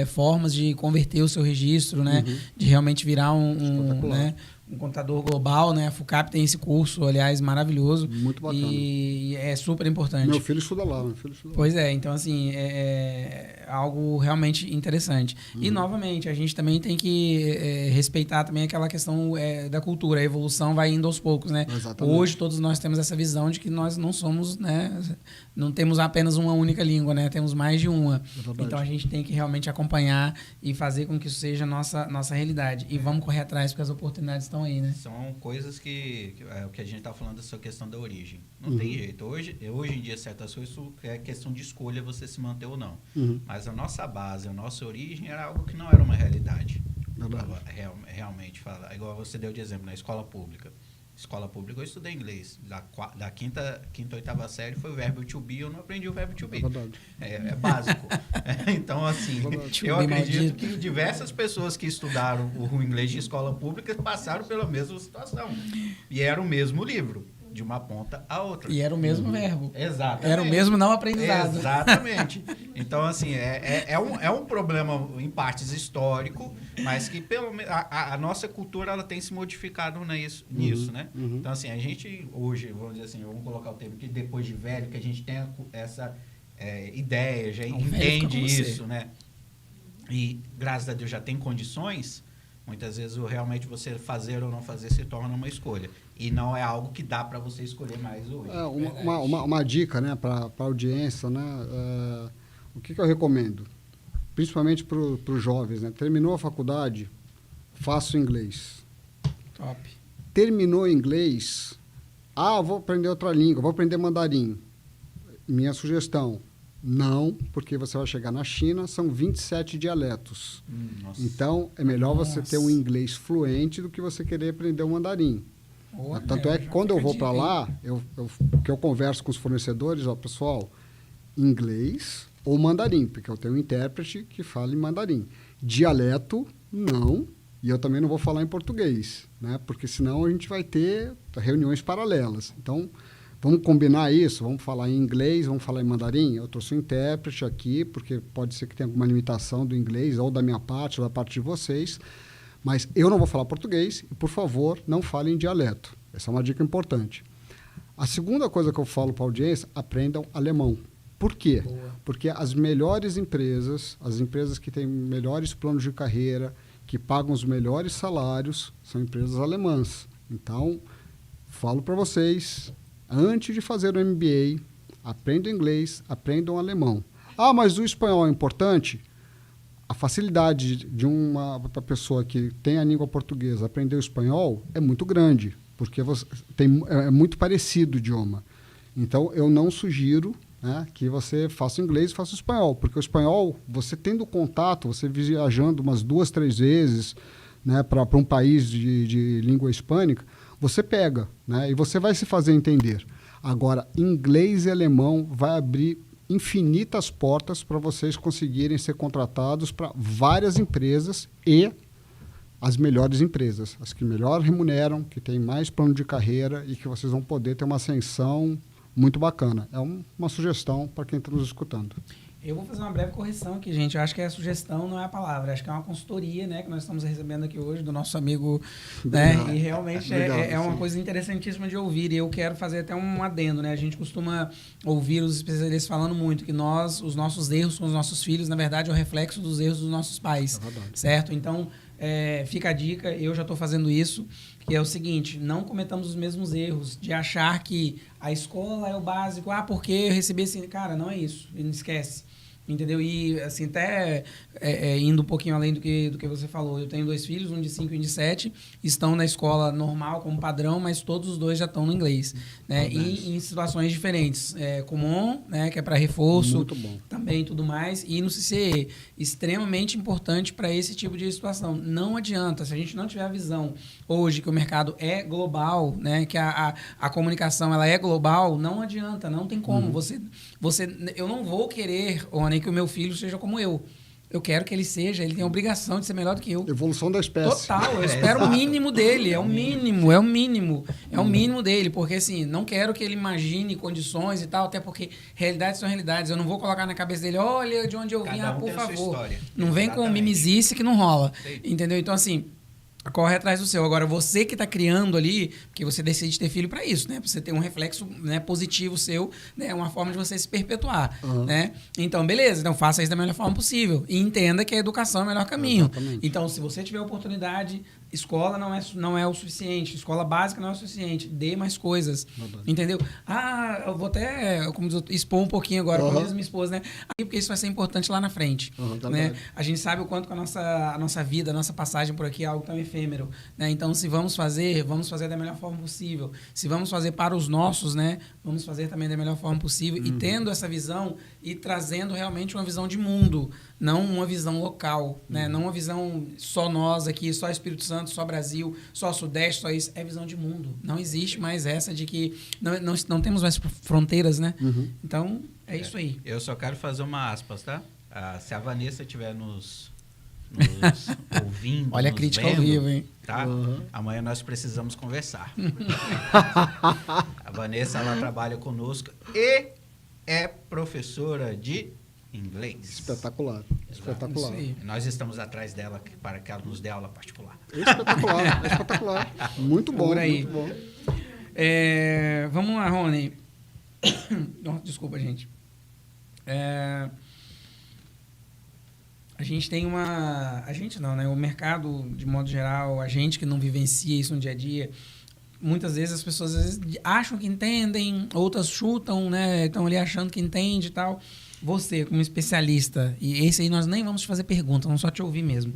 A: formas de converter o seu registro, né? De realmente virar um contador global, né? A FUCAP tem esse curso, aliás, maravilhoso.
D: Muito bacana.
A: E é super importante.
D: Meu filho estuda lá.
A: Pois é, então, assim, é algo realmente interessante. E, novamente, a gente também tem que respeitar também aquela questão da cultura. A evolução vai indo aos poucos, né?
D: Exatamente.
A: Hoje, todos nós temos essa visão de que nós não somos, né? Não temos apenas uma única língua, né? Temos mais de uma. Então, a gente tem que realmente acompanhar e fazer com que isso seja a nossa realidade. E vamos correr atrás, porque as oportunidades estão aí, né?
B: São coisas que o que a gente está falando dessa questão da origem. Não tem jeito. Hoje em dia, certas coisas, isso é questão de escolha, você se manter ou não. Mas a nossa base, a nossa origem era algo que não era uma realidade. Realmente, igual você deu de exemplo, na escola pública. escola pública eu estudei inglês. Da quinta, oitava série foi o verbo to be, eu não aprendi o verbo to be. É básico. Então, assim, eu acredito que diversas pessoas que estudaram o inglês de escola pública passaram pela mesma situação. E era o mesmo livro, de uma ponta a outra.
A: E era o mesmo verbo.
B: Exatamente.
A: Era o mesmo não aprendizado.
B: Exatamente. Então, assim, é um problema, em partes, histórico, mas que pelo menos a nossa cultura ela tem se modificado nisso, né? Então, assim, a gente hoje, vamos dizer assim, vamos colocar o termo que depois de velho, que a gente tem essa ideia, já entende isso, né? E, graças a Deus, já tem condições. Muitas vezes, realmente, você fazer ou não fazer se torna uma escolha. E não é algo que dá para você escolher mais hoje.
D: Uma dica, né, para a audiência, né? O que eu recomendo? Principalmente para os jovens, né? Terminou a faculdade, faça o inglês.
A: Top.
D: Terminou o inglês, vou aprender outra língua, vou aprender mandarim. Minha sugestão, não, porque você vai chegar na China, são 27 dialetos. Então, é melhor você ter um inglês fluente do que você querer aprender o mandarim. Tanto é que quando eu vou para lá, que eu converso com os fornecedores, pessoal, inglês ou mandarim, porque eu tenho um intérprete que fala em mandarim. Dialeto, não, e eu também não vou falar em português, né? Porque senão a gente vai ter reuniões paralelas. Então, vamos combinar isso, vamos falar em inglês, vamos falar em mandarim. Eu trouxe um intérprete aqui, porque pode ser que tenha alguma limitação do inglês, ou da minha parte, ou da parte de vocês. Mas eu não vou falar português e, por favor, não fale em dialeto. Essa é uma dica importante. A segunda coisa que eu falo para a audiência, aprendam alemão. Por quê?
A: Boa.
D: Porque as melhores empresas, as empresas que têm melhores planos de carreira, que pagam os melhores salários, são empresas alemãs. Então, falo para vocês, antes de fazer o MBA, aprendam inglês, aprendam alemão. Mas o espanhol é importante? A facilidade de uma pessoa que tem a língua portuguesa aprender o espanhol é muito grande, porque é muito parecido o idioma. Então, eu não sugiro, né, que você faça inglês e faça espanhol, porque o espanhol, você tendo contato, você viajando umas 2, 3 vezes, né, para um país de língua hispânica, você pega, né, e você vai se fazer entender. Agora, inglês e alemão vai abrir infinitas portas para vocês conseguirem ser contratados para várias empresas e as melhores empresas, as que melhor remuneram, que têm mais plano de carreira e que vocês vão poder ter uma ascensão muito bacana. É uma sugestão para quem está nos escutando.
A: Eu vou fazer uma breve correção aqui, gente. Eu acho que a sugestão não é a palavra. Acho que é uma consultoria, né, que nós estamos recebendo aqui hoje do nosso amigo, né? E realmente é uma coisa interessantíssima de ouvir. E eu quero fazer até um adendo, né? A gente costuma ouvir os especialistas falando muito que os nossos erros com os nossos filhos, na verdade, é o reflexo dos erros dos nossos pais, certo? Então, fica a dica. Eu já estou fazendo isso, que é o seguinte: não cometamos os mesmos erros de achar que a escola é o básico. Porque eu recebi assim. Cara, não é isso. Não esquece. Entendeu? E, assim, até indo um pouquinho além do que você falou, eu tenho 2 filhos, um de 5 e um de 7, estão na escola normal, como padrão, mas todos os 2 já estão no inglês, né? E em situações diferentes. Comum, né? Que é para reforço, também tudo mais, e no CCE, extremamente importante para esse tipo de situação. Não adianta, se a gente não tiver a visão hoje que o mercado é global, né? Que a comunicação ela é global, não adianta, não tem como. Eu não vou querer, Rony, que o meu filho seja como eu. Eu quero que ele tenha a obrigação de ser melhor do que eu.
D: Evolução da espécie.
A: Total, eu espero o mínimo dele, é o mínimo dele, porque assim, não quero que ele imagine condições e tal, até porque realidades são realidades. Eu não vou colocar na cabeça dele, olha de onde eu vim, por favor. Não vem com mimisice que não rola, entendeu? Então assim, corre atrás do seu. Agora, você que está criando ali, porque você decide ter filho para isso, né? Pra você ter um reflexo, né, positivo seu, né? Uma forma de você se perpetuar, né? Então, beleza. Então, faça isso da melhor forma possível. E entenda que a educação é o melhor caminho.
D: Exatamente.
A: Então, se você tiver oportunidade, escola não é o suficiente. Escola básica não é o suficiente. Dê mais coisas. Entendeu? Eu vou até expor um pouquinho agora, como diz minha esposa, né? Porque isso vai ser importante lá na frente, né? A gente sabe o quanto que a nossa vida, a nossa passagem por aqui é algo tão efêmero, efêmero, né? Então, se vamos fazer da melhor forma possível. Se vamos fazer para os nossos, né? Vamos fazer também da melhor forma possível. E tendo essa visão e trazendo realmente uma visão de mundo, não uma visão local, né? Não uma visão só nós aqui, só Espírito Santo, só Brasil, só Sudeste, só isso. É visão de mundo. Não existe mais essa de que não temos mais fronteiras, né? Então, é isso aí.
B: Eu só quero fazer uma aspas, tá? Se a Vanessa estiver nos ouvindo,
A: olha a
B: nos
A: crítica
B: vendo,
A: ao vivo, hein?
B: Tá? Amanhã nós precisamos conversar. A Vanessa, ela trabalha conosco e é professora de inglês.
D: Espetacular. Espetacular.
B: Nós estamos atrás dela para que ela nos dê aula particular.
D: Espetacular, espetacular. Muito bom,
A: Por aí.
D: muito bom.
A: Vamos lá, Rony. Desculpa, gente. A gente tem A gente não, né? O mercado, de modo geral, a gente que não vivencia isso no dia a dia, muitas vezes as pessoas às vezes acham que entendem, outras chutam, né? Estão ali achando que entende e tal. Você, como especialista, e esse aí nós nem vamos te fazer pergunta, vamos só te ouvir mesmo.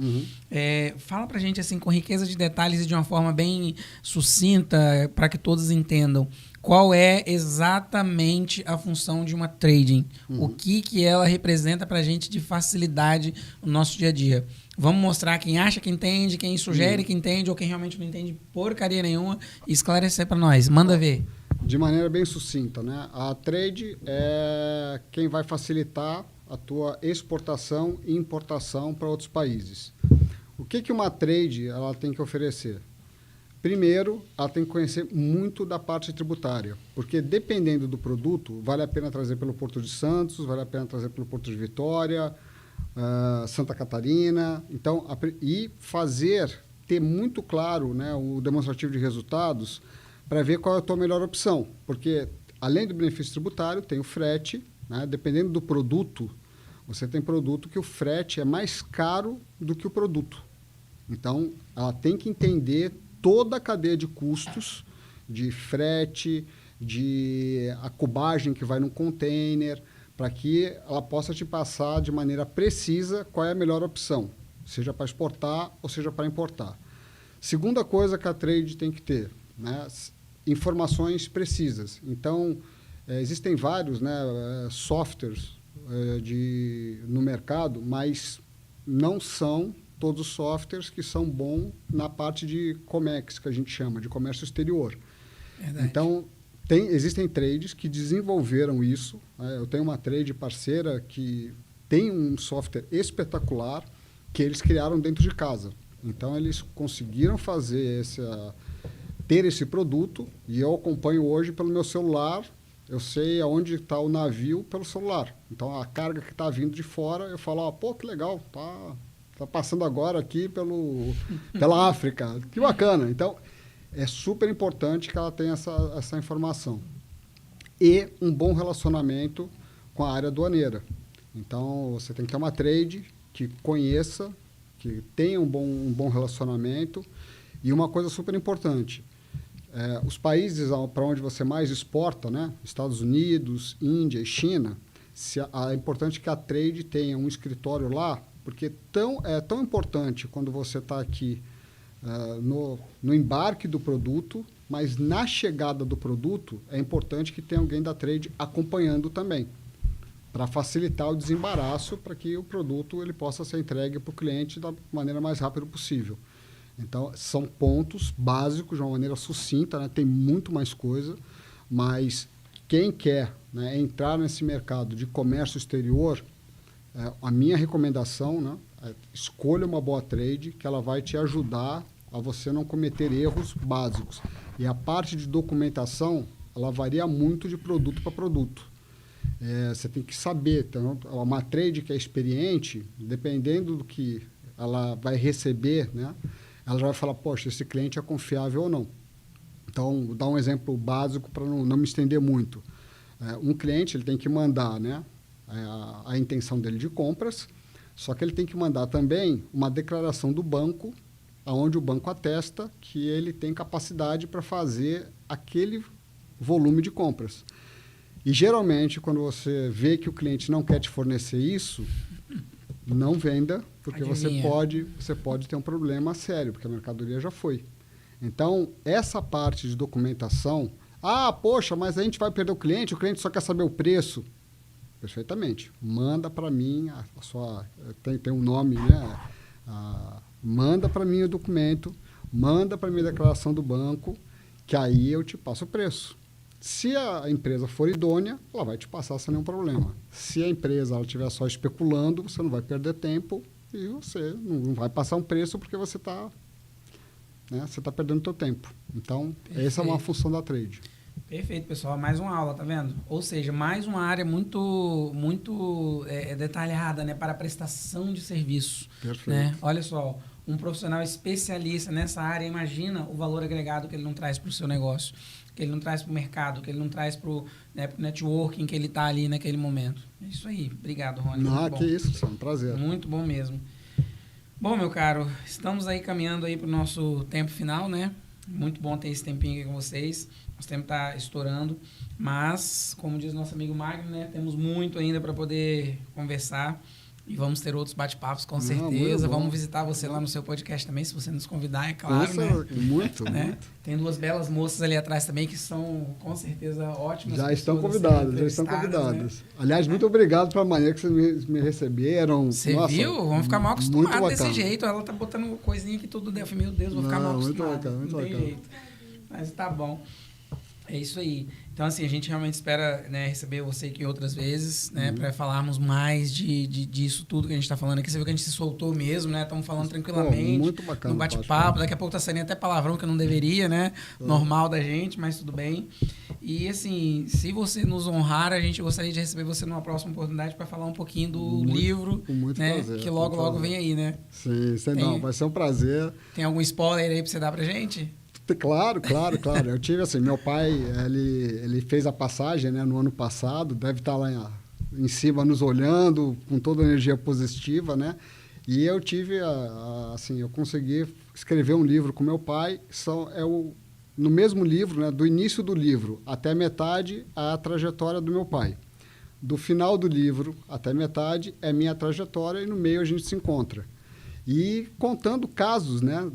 A: Fala pra gente, assim, com riqueza de detalhes e de uma forma bem sucinta, para que todos entendam. Qual é exatamente a função de uma trading? O que ela representa pra gente de facilidade no nosso dia a dia? Vamos mostrar quem acha que entende, quem sugere que entende, ou quem realmente não entende porcaria nenhuma, e esclarecer pra nós. Manda ver.
D: De maneira bem sucinta, né? A trade é quem vai facilitar a tua exportação e importação para outros países. O que uma trade ela tem que oferecer? Primeiro, ela tem que conhecer muito da parte tributária, porque dependendo do produto, vale a pena trazer pelo Porto de Santos, vale a pena trazer pelo Porto de Vitória, Santa Catarina. Então, e ter muito claro, né, o demonstrativo de resultados para ver qual é a tua melhor opção, porque além do benefício tributário, tem o frete, né? Dependendo do produto, você tem produto que o frete é mais caro do que o produto. Então, ela tem que entender toda a cadeia de custos, de frete, de a cubagem que vai no container, para que ela possa te passar de maneira precisa qual é a melhor opção, seja para exportar ou seja para importar. Segunda coisa que a trade tem que ter, né? Informações precisas. Então, existem vários, né, softwares no mercado, mas não são todos os softwares que são bons na parte de COMEX, que a gente chama, de comércio exterior. Verdade. Então, existem trades que desenvolveram isso. Eu tenho uma trade parceira que tem um software espetacular que eles criaram dentro de casa. Então, eles conseguiram ter esse produto, e eu acompanho hoje pelo meu celular. Eu sei aonde está o navio pelo celular. Então, a carga que está vindo de fora, eu falo, pô, que legal, tá passando agora aqui pela África. Que bacana. Então, é super importante que ela tenha essa informação. E um bom relacionamento com a área aduaneira. Então, você tem que ter uma trade que conheça, que tenha um bom relacionamento. E uma coisa super importante, os países para onde você mais exporta, né? Estados Unidos, Índia e China, é importante que a trade tenha um escritório lá, porque é tão importante quando você está aqui no embarque do produto, mas na chegada do produto é importante que tenha alguém da trade acompanhando também, para facilitar o desembaraço, para que o produto ele possa ser entregue para o cliente da maneira mais rápida possível. Então, são pontos básicos de uma maneira sucinta, né? Tem muito mais coisa, mas quem quer, né, entrar nesse mercado de comércio exterior, a minha recomendação, né, escolha uma boa trade, que ela vai te ajudar a você não cometer erros básicos. E a parte de documentação, ela varia muito de produto para produto. Você tem que saber, então, uma trade que é experiente, dependendo do que ela vai receber, né, ela já vai falar, poxa, esse cliente é confiável ou não. Então, vou dar um exemplo básico para não me estender muito. Um cliente ele tem que mandar, né, a intenção dele de compras, só que ele tem que mandar também uma declaração do banco, onde o banco atesta que ele tem capacidade para fazer aquele volume de compras. E, geralmente, quando você vê que o cliente não quer te fornecer isso, não venda, porque
A: Adivinha.
D: você pode ter um problema sério, porque a mercadoria já foi. Então, essa parte de documentação, poxa, mas a gente vai perder o cliente só quer saber o preço. Perfeitamente. Manda para mim a sua... Tem um nome, né? Manda para mim o documento, manda para mim a declaração do banco, que aí eu te passo o preço. Se a empresa for idônea, ela vai te passar sem nenhum problema. Se a empresa estiver só especulando, você não vai perder tempo e você não vai passar um preço porque você está perdendo o seu tempo. Então, essa é uma função da trade.
A: Perfeito, pessoal. Mais uma aula, tá vendo? Ou seja, mais uma área muito detalhada, né, para a prestação de serviço.
D: Perfeito.
A: Né? Olha só, um profissional especialista nessa área, imagina o valor agregado que ele não traz para o seu negócio, que ele não traz para o mercado, que ele não traz para o networking que ele está ali naquele momento. É isso aí. Obrigado, Rony.
D: Que isso, é um prazer.
A: Muito bom mesmo. Bom, meu caro, estamos aí caminhando aí para o nosso tempo final, né? Muito bom ter esse tempinho aqui com vocês. Nosso tempo está estourando, mas, como diz nosso amigo Magno, né? Temos muito ainda para poder conversar. E vamos ter outros bate-papos, com certeza. Vamos visitar você lá no seu podcast também, se você nos convidar, é claro, né?
D: Muito,
A: né?
D: muito.
A: Tem duas belas moças ali atrás também que são, com certeza, ótimas.
D: Já estão convidadas.
A: Né?
D: Aliás, muito obrigado pela maneira que vocês me receberam.
A: Você viu? Vamos ficar mal acostumados desse jeito. Ela tá botando coisinha aqui todo dia. Meu Deus, vou ficar mal acostumado. Muito bacana. Jeito. Mas tá bom. É isso aí. Então, assim, a gente realmente espera, né, receber você aqui outras vezes, né, para falarmos mais disso tudo que a gente está falando aqui. Você viu que a gente se soltou mesmo, né? Estamos falando tranquilamente.
D: Muito bacana.
A: No bate-papo. Daqui a pouco tá saindo até palavrão que eu não deveria, né? Normal da gente, mas tudo bem. E, assim, se você nos honrar, a gente gostaria de receber você numa próxima oportunidade para falar um pouquinho do livro, né?
D: Prazer,
A: que logo vem aí, né?
D: Sim, vai ser um prazer.
A: Tem algum spoiler aí para você dar pra gente?
D: Claro. Eu tive assim, meu pai, ele fez a passagem, né, no ano passado, deve estar lá em cima nos olhando, com toda a energia positiva, né? E eu tive, eu consegui escrever um livro com meu pai, no mesmo livro, né, do início do livro até a metade, a trajetória do meu pai. Do final do livro até metade é minha trajetória e no meio a gente se encontra. E contando casos, né,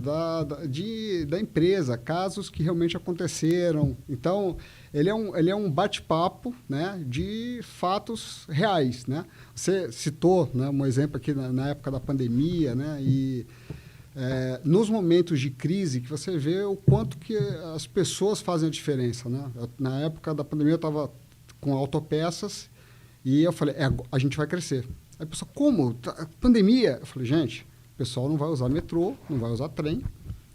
D: da empresa, casos que realmente aconteceram. Então, ele é um bate-papo, né, de fatos reais. Né? Você citou, né, um exemplo aqui na época da pandemia, né, e nos momentos de crise que você vê o quanto que as pessoas fazem a diferença. Né? Na época da pandemia eu estava com autopeças e eu falei, a gente vai crescer. Aí a pessoa, como? Pandemia? Eu falei, gente... O pessoal não vai usar metrô, não vai usar trem.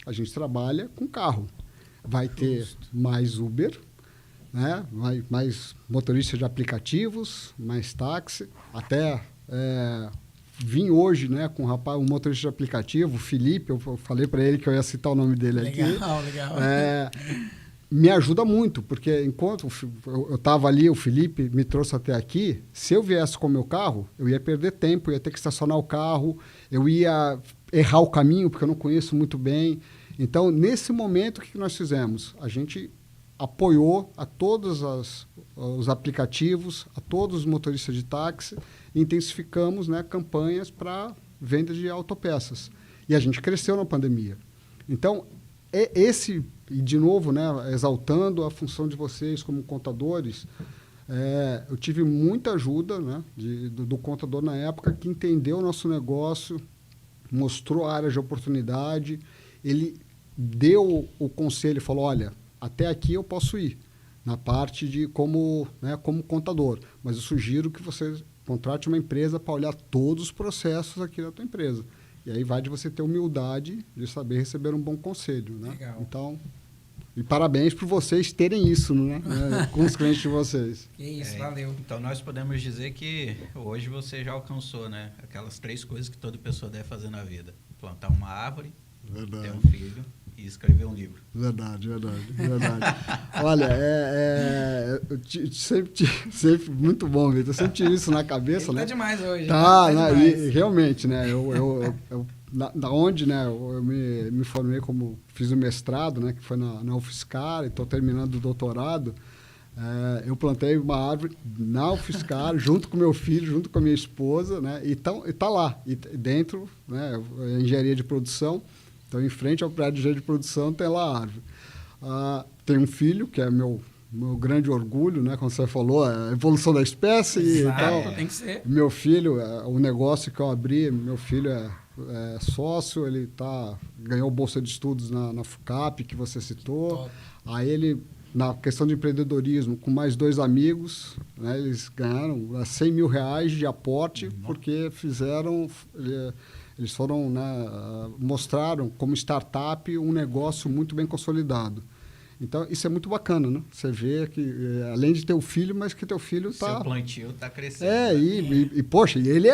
D: A gente trabalha com carro. Vai ter mais Uber, né? mais motorista de aplicativos, mais táxi. Até vim hoje, né, com um motorista de aplicativo, o Felipe. Eu falei para ele que eu ia citar o nome dele aqui.
A: Legal.
D: Me ajuda muito, porque enquanto eu estava ali, o Felipe me trouxe até aqui, se eu viesse com o meu carro, eu ia perder tempo, ia ter que estacionar o carro, eu ia errar o caminho, porque eu não conheço muito bem. Então, nesse momento, o que nós fizemos? A gente apoiou a todos os aplicativos, a todos os motoristas de táxi, e intensificamos, né, campanhas para venda de autopeças. E a gente cresceu na pandemia. Então, e de novo, né, exaltando a função de vocês como contadores, eu tive muita ajuda, né, do contador na época, que entendeu o nosso negócio, mostrou a área de oportunidade, ele deu o conselho, falou, olha, até aqui eu posso ir, na parte de como contador, mas eu sugiro que você contrate uma empresa para olhar todos os processos aqui da tua empresa. E aí vai de você ter humildade de saber receber um bom conselho, né?
A: Legal.
D: Então, e parabéns por vocês terem isso, né? Com os clientes de vocês.
A: Que isso, valeu.
B: Então, nós podemos dizer que hoje você já alcançou, né? Aquelas 3 coisas que toda pessoa deve fazer na vida. Plantar uma árvore, ter um filho e escrever um livro.
D: Verdade. Olha, sempre muito bom, Vitor. Eu sempre tive isso na cabeça, né?
A: Tá demais hoje.
D: Tá demais. Realmente, né? Onde, né? Eu me formei fiz o mestrado, né? Que foi na UFSCar, e estou terminando o doutorado. Eu plantei uma árvore na UFSCar, junto com meu filho, junto com a minha esposa, né? E tá lá, e dentro, né? Engenharia de produção. Então, em frente ao prédio de engenharia de produção, tem lá a árvore. Tem um filho, que é meu grande orgulho, né? Como você falou, a evolução da espécie.
A: Exato,
D: então,
A: tem que ser.
D: Meu filho, o negócio que eu abri, meu filho é sócio, ele ganhou bolsa de estudos na FUCAP, que você citou.
A: Top. Aí
D: ele, na questão de empreendedorismo, com mais 2 amigos, né, eles ganharam R$100 mil de aporte, porque eles foram, né, mostraram como startup um negócio muito bem consolidado. Então, isso é muito bacana, né? Você vê que, além de ter o filho, mas que teu filho está...
B: Seu plantio está crescendo.
D: Poxa, e ele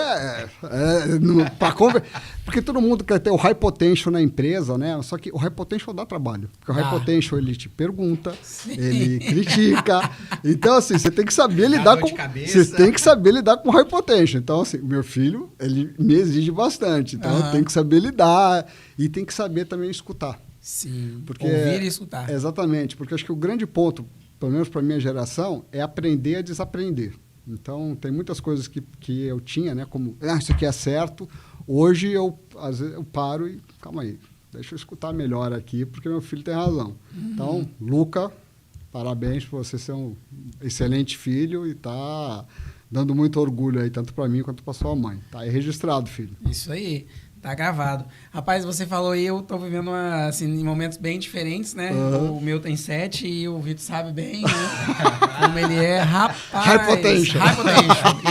D: porque todo mundo quer ter o high potential na empresa, né? Só que o high potential dá trabalho. Porque o high potential, ele te pergunta, ele critica. Então, assim, você tem que saber lidar com... Você tem que saber lidar com o high potential. Então, assim, o meu filho, ele me exige bastante. Então, eu tenho que saber lidar e tem que saber também escutar.
A: Sim,
D: porque,
A: ouvir e escutar.
D: Exatamente, porque acho que o grande ponto, pelo menos para a minha geração, é aprender a desaprender. Então, tem muitas coisas que eu tinha, né, como, isso aqui é certo. Hoje, às vezes, eu paro e, calma aí, deixa eu escutar melhor aqui, porque meu filho tem razão. Então, Luca, parabéns por você ser um excelente filho e tá dando muito orgulho aí, tanto para mim quanto para sua mãe. Tá aí registrado, filho.
A: Isso aí. Tá gravado. Rapaz, você falou aí, eu tô vivendo em momentos bem diferentes, né? O meu tem 7 e o Vitor sabe bem, né? Como ele é. Rapaz.
D: High potential.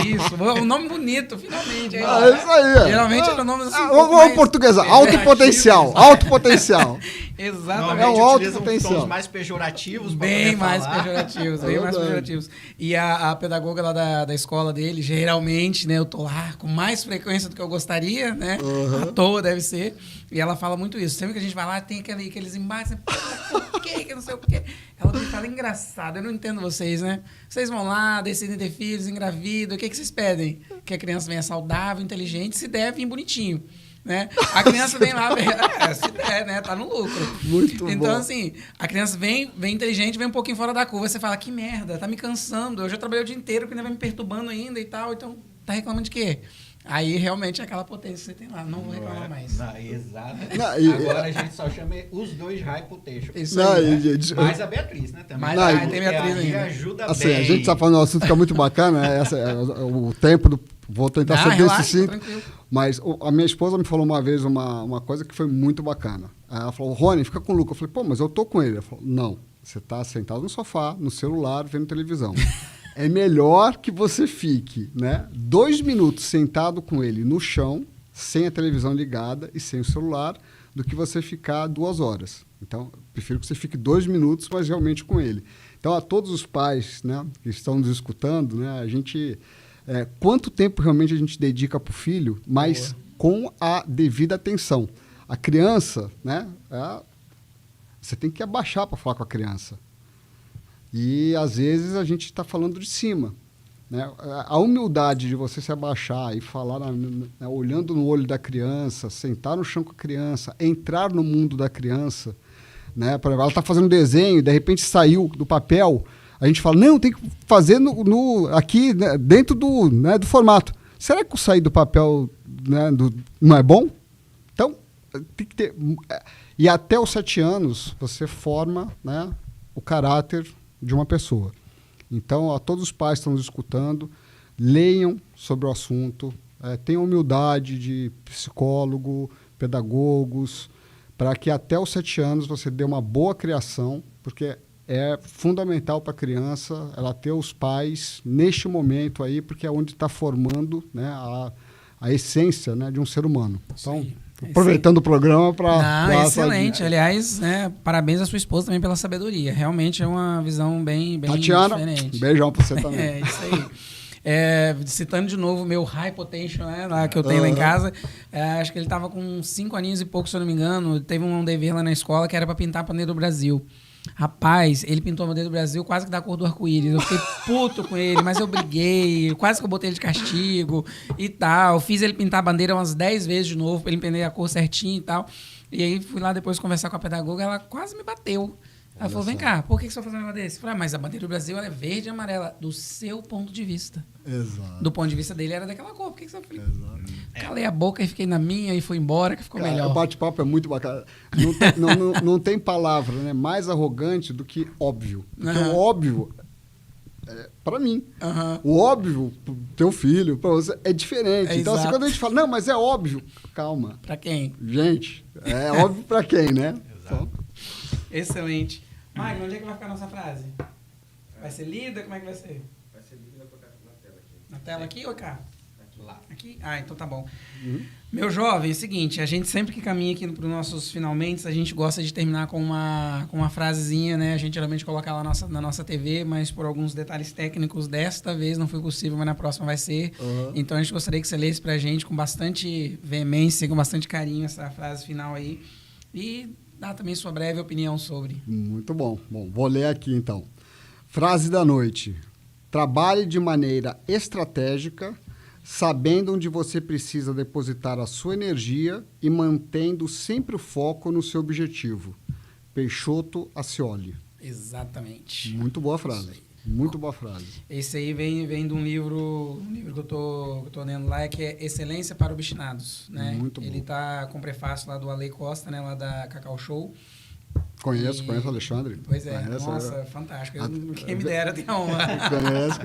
A: Isso. Um nome bonito, finalmente.
D: Isso aí.
A: Geralmente era o nome assim.
D: Vamos portuguesa. Alto potencial. Alto potencial.
A: Exatamente.
B: É um
D: alto potencial.
B: Tons mais pejorativos.
A: Bem mais pejorativos. Bem mais pejorativos. E a pedagoga lá da escola dele, geralmente, né? Eu tô lá com mais frequência do que eu gostaria, né? À toa, deve ser. E ela fala muito isso. Sempre que a gente vai lá, tem aqueles embates, né? Por quê? Que não sei o quê. Ela me fala, engraçado, eu não entendo vocês, né? Vocês vão lá, decidem ter filhos, engravidam, o que vocês pedem? Que a criança venha saudável, inteligente, se der, vir bonitinho. Né? A criança vem lá, se der, né? Tá no lucro.
D: Muito
A: então,
D: bom.
A: assim, a criança vem inteligente, vem um pouquinho fora da curva. Você fala, que merda, tá me cansando. Eu já trabalhei o dia inteiro, porque ainda vai me perturbando ainda e tal. Então, tá reclamando de quê? Aí, realmente, é aquela potência que você tem lá. Não vou reclamar mais.
B: Exato.
C: Agora a gente só chama os 2 high potential.
A: Isso aí.
C: Mais a Beatriz, né? Também.
A: Tem Beatriz ainda.
C: Ajuda
D: assim,
C: bem.
D: A gente está falando de um assunto que é muito bacana, né? O tempo vou tentar ser bem sucinto. Mas a minha esposa me falou uma vez uma coisa que foi muito bacana. Ela falou, Rony, fica com o Luca. Eu falei, mas eu tô com ele. Ela falou, não, você está sentado no sofá, no celular, vendo televisão. É melhor que você fique, né, 2 minutos sentado com ele no chão, sem a televisão ligada e sem o celular, do que você ficar 2 horas. Então, prefiro que você fique 2 minutos, mas realmente com ele. Então, a todos os pais, né, que estão nos escutando, né, a gente... quanto tempo realmente a gente dedica para o filho, mas com a devida atenção. A criança, né, você tem que abaixar para falar com a criança. E, às vezes, a gente está falando de cima. Né? A humildade de você se abaixar e falar, olhando no olho da criança, sentar no chão com a criança, entrar no mundo da criança. Né? Por exemplo, ela está fazendo desenho, de repente saiu do papel, a gente fala, não, tem que fazer aqui, né, dentro do formato. Será que o sair do papel, né, não é bom? Então, tem que ter... E até os 7 anos, você forma, né, o caráter de uma pessoa. Então, a todos os pais que estão nos escutando, leiam sobre o assunto, tenham humildade de psicólogo, pedagogos, para que até os 7 anos você dê uma boa criação, porque é fundamental para a criança ela ter os pais neste momento aí, porque é onde está formando, né, a essência, né, de um ser humano. Então, aproveitando o programa para...
A: Excelente. Aliás, né, parabéns à sua esposa também pela sabedoria. Realmente é uma visão bem
D: Tatiana,
A: diferente.
D: Beijão para você também.
A: É, isso aí. Citando de novo o meu high potential, né, lá que eu tenho lá em casa, acho que ele estava com 5 aninhos e pouco, se eu não me engano. Teve um dever lá na escola que era para pintar a bandeira do Brasil. Rapaz, ele pintou a bandeira do Brasil quase que da cor do arco-íris. Eu fiquei puto com ele, mas eu briguei, quase que eu botei ele de castigo e tal. Fiz ele pintar a bandeira umas 10 vezes de novo, pra ele entender a cor certinho e tal. E aí fui lá depois conversar com a pedagoga, ela quase me bateu. Ela falou, vem cá, por que você vai fazer um negócio desse? Eu falei, mas a bandeira do Brasil ela é verde e amarela, do seu ponto de vista.
D: Exato.
A: Do ponto de vista dele era daquela cor, por que você falou?
D: Exato.
A: Calei a boca e fiquei na minha e fui embora, que ficou melhor.
D: O bate-papo é muito bacana. Não tem palavra, né, mais arrogante do que óbvio. Porque o óbvio, para mim, o óbvio pro teu filho, para você, é diferente. Então, assim, quando a gente fala, não, mas é óbvio, calma.
A: Para quem?
D: Gente, é óbvio para quem, né?
B: Exato.
A: Excelente. Magno, onde é que vai ficar a nossa frase? Vai ser lida? Como é que vai ser?
C: Vai ser lido e vai colocar na tela aqui.
A: Na tela aqui ou cá?
B: Lá.
A: Aqui? Ah, então tá bom. Meu jovem, é o seguinte, a gente sempre que caminha aqui para os nossos finalmente, a gente gosta de terminar com uma frasezinha, né? A gente geralmente coloca lá na nossa TV, mas por alguns detalhes técnicos, desta vez não foi possível, mas na próxima vai ser. Então a gente gostaria que você lesse pra gente com bastante veemência, com bastante carinho essa frase final aí. E dá também sua breve opinião sobre.
D: Muito bom. Bom, vou ler aqui então. Frase da noite. Trabalhe de maneira estratégica, sabendo onde você precisa depositar a sua energia e mantendo sempre o foco no seu objetivo. Peixoto Ascioli.
A: Exatamente.
D: Muito boa frase. Muito boa frase.
A: Esse aí vem de um livro que eu tô lendo lá, que é Excelência para Obstinados, né?
D: Muito bom.
A: Ele tá com prefácio lá do Ale Costa, né? Lá da Cacau Show.
D: Conheço o Alexandre.
A: Pois é,
D: Conheço,
A: nossa, fantástico. Quem me dera ter uma.
D: Conheço.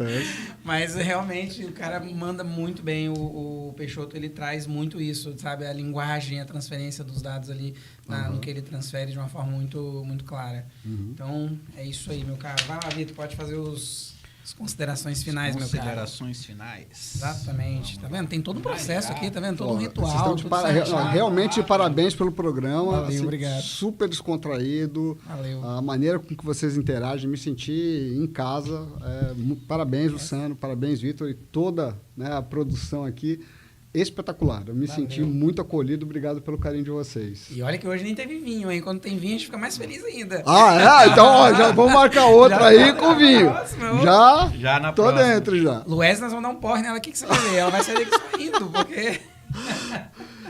A: Mas realmente o cara manda muito bem, o Peixoto, ele traz muito isso, sabe? A linguagem, a transferência dos dados ali, no que ele transfere de uma forma muito, muito clara. Então, é isso aí, meu caro. Vai lá, Vitor, pode fazer as considerações finais, meu caro.
B: Considerações finais.
A: Exatamente. Tá vendo? Tem todo um processo aqui, tá vendo? Todo um ritual. Tudo
D: realmente, parabéns pelo programa.
A: Valeu,
D: assim,
A: obrigado.
D: Super descontraído.
A: Valeu.
D: A maneira com que vocês interagem, me senti em casa. Parabéns, Luciano. Parabéns, Vitor. E toda, né, a produção aqui. Espetacular. Eu me senti muito acolhido. Obrigado pelo carinho de vocês.
A: E olha que hoje nem teve vinho, hein? Quando tem vinho, a gente fica mais feliz ainda.
D: Então, ó, já vamos marcar outra aí com vinho.
B: Já na
D: tô
B: próxima.
D: dentro já.
A: Luiz, nós vamos dar um porre nela aqui que você vai ver. Ela vai sair daqui sorrindo, porque...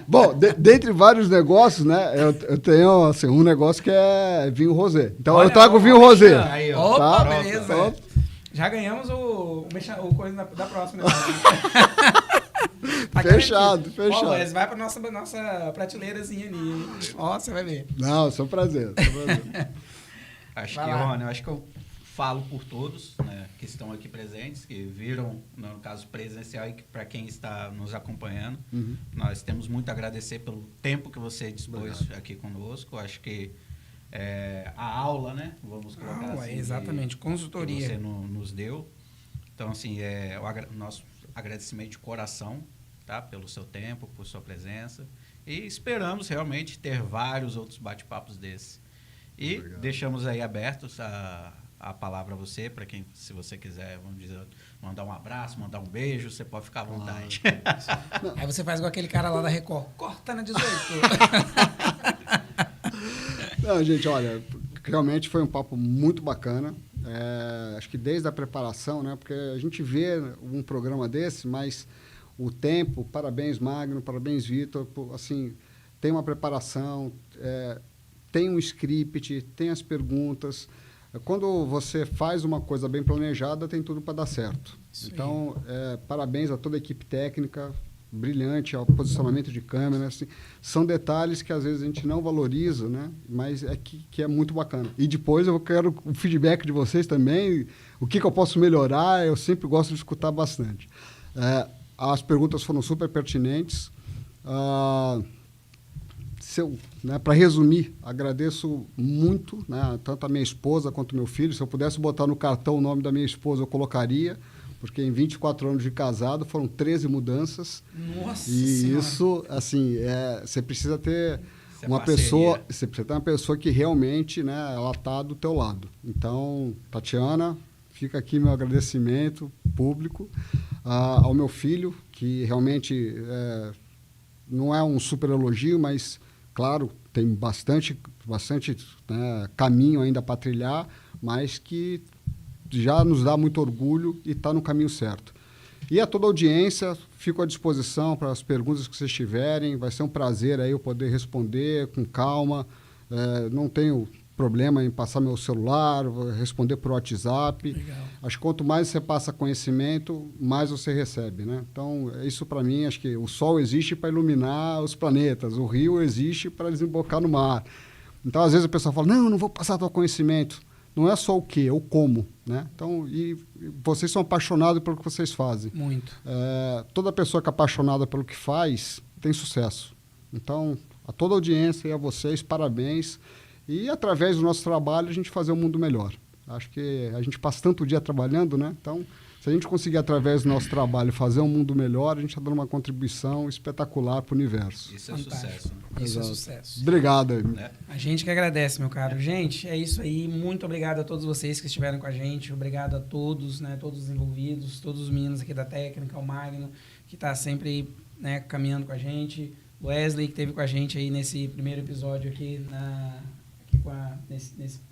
D: Bom, dentre vários negócios, né? Eu tenho assim, um negócio que é vinho rosé. Então
A: Olha,
D: eu trago vinho rosé.
B: Aí, ó.
A: Opa,
D: Tá?
A: beleza.
D: Então,
A: Já ganhamos o coisa da próxima. Né?
D: Fechado.
A: Ó, Luiz, vai pra nossa prateleirazinha ali. Hein? Ó, você vai ver.
D: Não, só um prazer.
B: Acho
A: Vai
B: que,
A: lá.
B: Rony, eu acho que eu falo por todos, né, que estão aqui presentes, que viram, no caso presencial, e para quem está nos acompanhando. Nós temos muito a agradecer pelo tempo que você dispôs aqui conosco. Acho que a aula, né, vamos colocar assim,
A: exatamente, consultoria.
B: que você nos deu. Então, assim, o nosso agradecimento de coração, tá, pelo seu tempo, por sua presença. E esperamos realmente ter vários outros bate-papos desses. E
D: Obrigado.
B: deixamos aí abertos a palavra a você, para quem, se você quiser, vamos dizer, mandar um abraço, mandar um beijo, você pode ficar à vontade.
A: Aí você faz igual aquele cara lá da Record. Corta na 18.
D: Não, gente, olha, realmente foi um papo muito bacana. Acho que desde a preparação, né? Porque a gente vê um programa desse, mas o tempo, parabéns, Magno, parabéns, Vitor, assim, tem uma preparação, tem um script, tem as perguntas. Quando você faz uma coisa bem planejada, tem tudo para dar certo.
A: Isso
D: então, parabéns a toda a equipe técnica, brilhante, ao posicionamento de câmera. Assim, são detalhes que às vezes a gente não valoriza, né? Mas que é muito bacana. E depois eu quero o feedback de vocês também, o que eu posso melhorar, eu sempre gosto de escutar bastante. As perguntas foram super pertinentes. Para resumir, agradeço muito, né, tanto a minha esposa quanto meu filho. Se eu pudesse botar no cartão o nome da minha esposa, eu colocaria, porque em 24 anos de casado foram 13 mudanças.
A: Nossa
D: e
A: Senhora.
D: isso, assim, você precisa ter
B: Isso é
D: uma
B: parceria.
D: pessoa, você precisa ter uma pessoa que realmente, né, ela está do teu lado. Então, Tatiana, fica aqui meu agradecimento público ao meu filho, que realmente não é um super elogio, mas claro, tem bastante né, caminho ainda para trilhar, mas que já nos dá muito orgulho e está no caminho certo. E a toda a audiência, fico à disposição para as perguntas que vocês tiverem. Vai ser um prazer aí eu poder responder com calma. Não tenho problema em passar meu celular, responder por WhatsApp.
A: Legal.
D: Acho que quanto mais você passa conhecimento, mais você recebe, né? Então, isso para mim, acho que o Sol existe para iluminar os planetas, o rio existe para desembocar no mar. Então, às vezes a pessoa fala, não, eu não vou passar teu conhecimento. Não é só o que, é o como, né? Então, e vocês são apaixonados pelo que vocês fazem.
A: Muito.
D: Toda pessoa que é apaixonada pelo que faz tem sucesso. Então, a toda a audiência e a vocês, parabéns. E através do nosso trabalho, a gente fazer um mundo melhor. Acho que a gente passa tanto dia trabalhando, né? Então, se a gente conseguir, através do nosso trabalho, fazer um mundo melhor, a gente está dando uma contribuição espetacular para o universo.
B: Isso é
A: Fantástico.
B: sucesso. Né?
A: Isso é
D: Exato.
A: sucesso.
D: Obrigado.
B: Né?
A: A gente que agradece, meu caro. Gente, é isso aí. Muito obrigado a todos vocês que estiveram com a gente. Obrigado a todos, né? Todos os envolvidos, todos os meninos aqui da técnica, o Magno, que está sempre, né, caminhando com a gente. O Wesley, que esteve com a gente aí nesse primeiro episódio aqui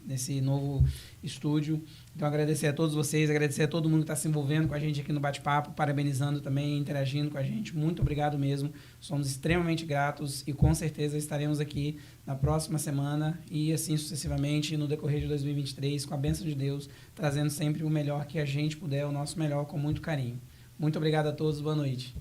A: nesse novo estúdio. Então, agradecer a todos vocês, agradecer a todo mundo que está se envolvendo com a gente aqui no bate-papo, parabenizando também, interagindo com a gente. Muito obrigado mesmo. Somos extremamente gratos e com certeza estaremos aqui na próxima semana e assim sucessivamente no decorrer de 2023, com a bênção de Deus, trazendo sempre o melhor que a gente puder, o nosso melhor, com muito carinho. Muito obrigado a todos, boa noite.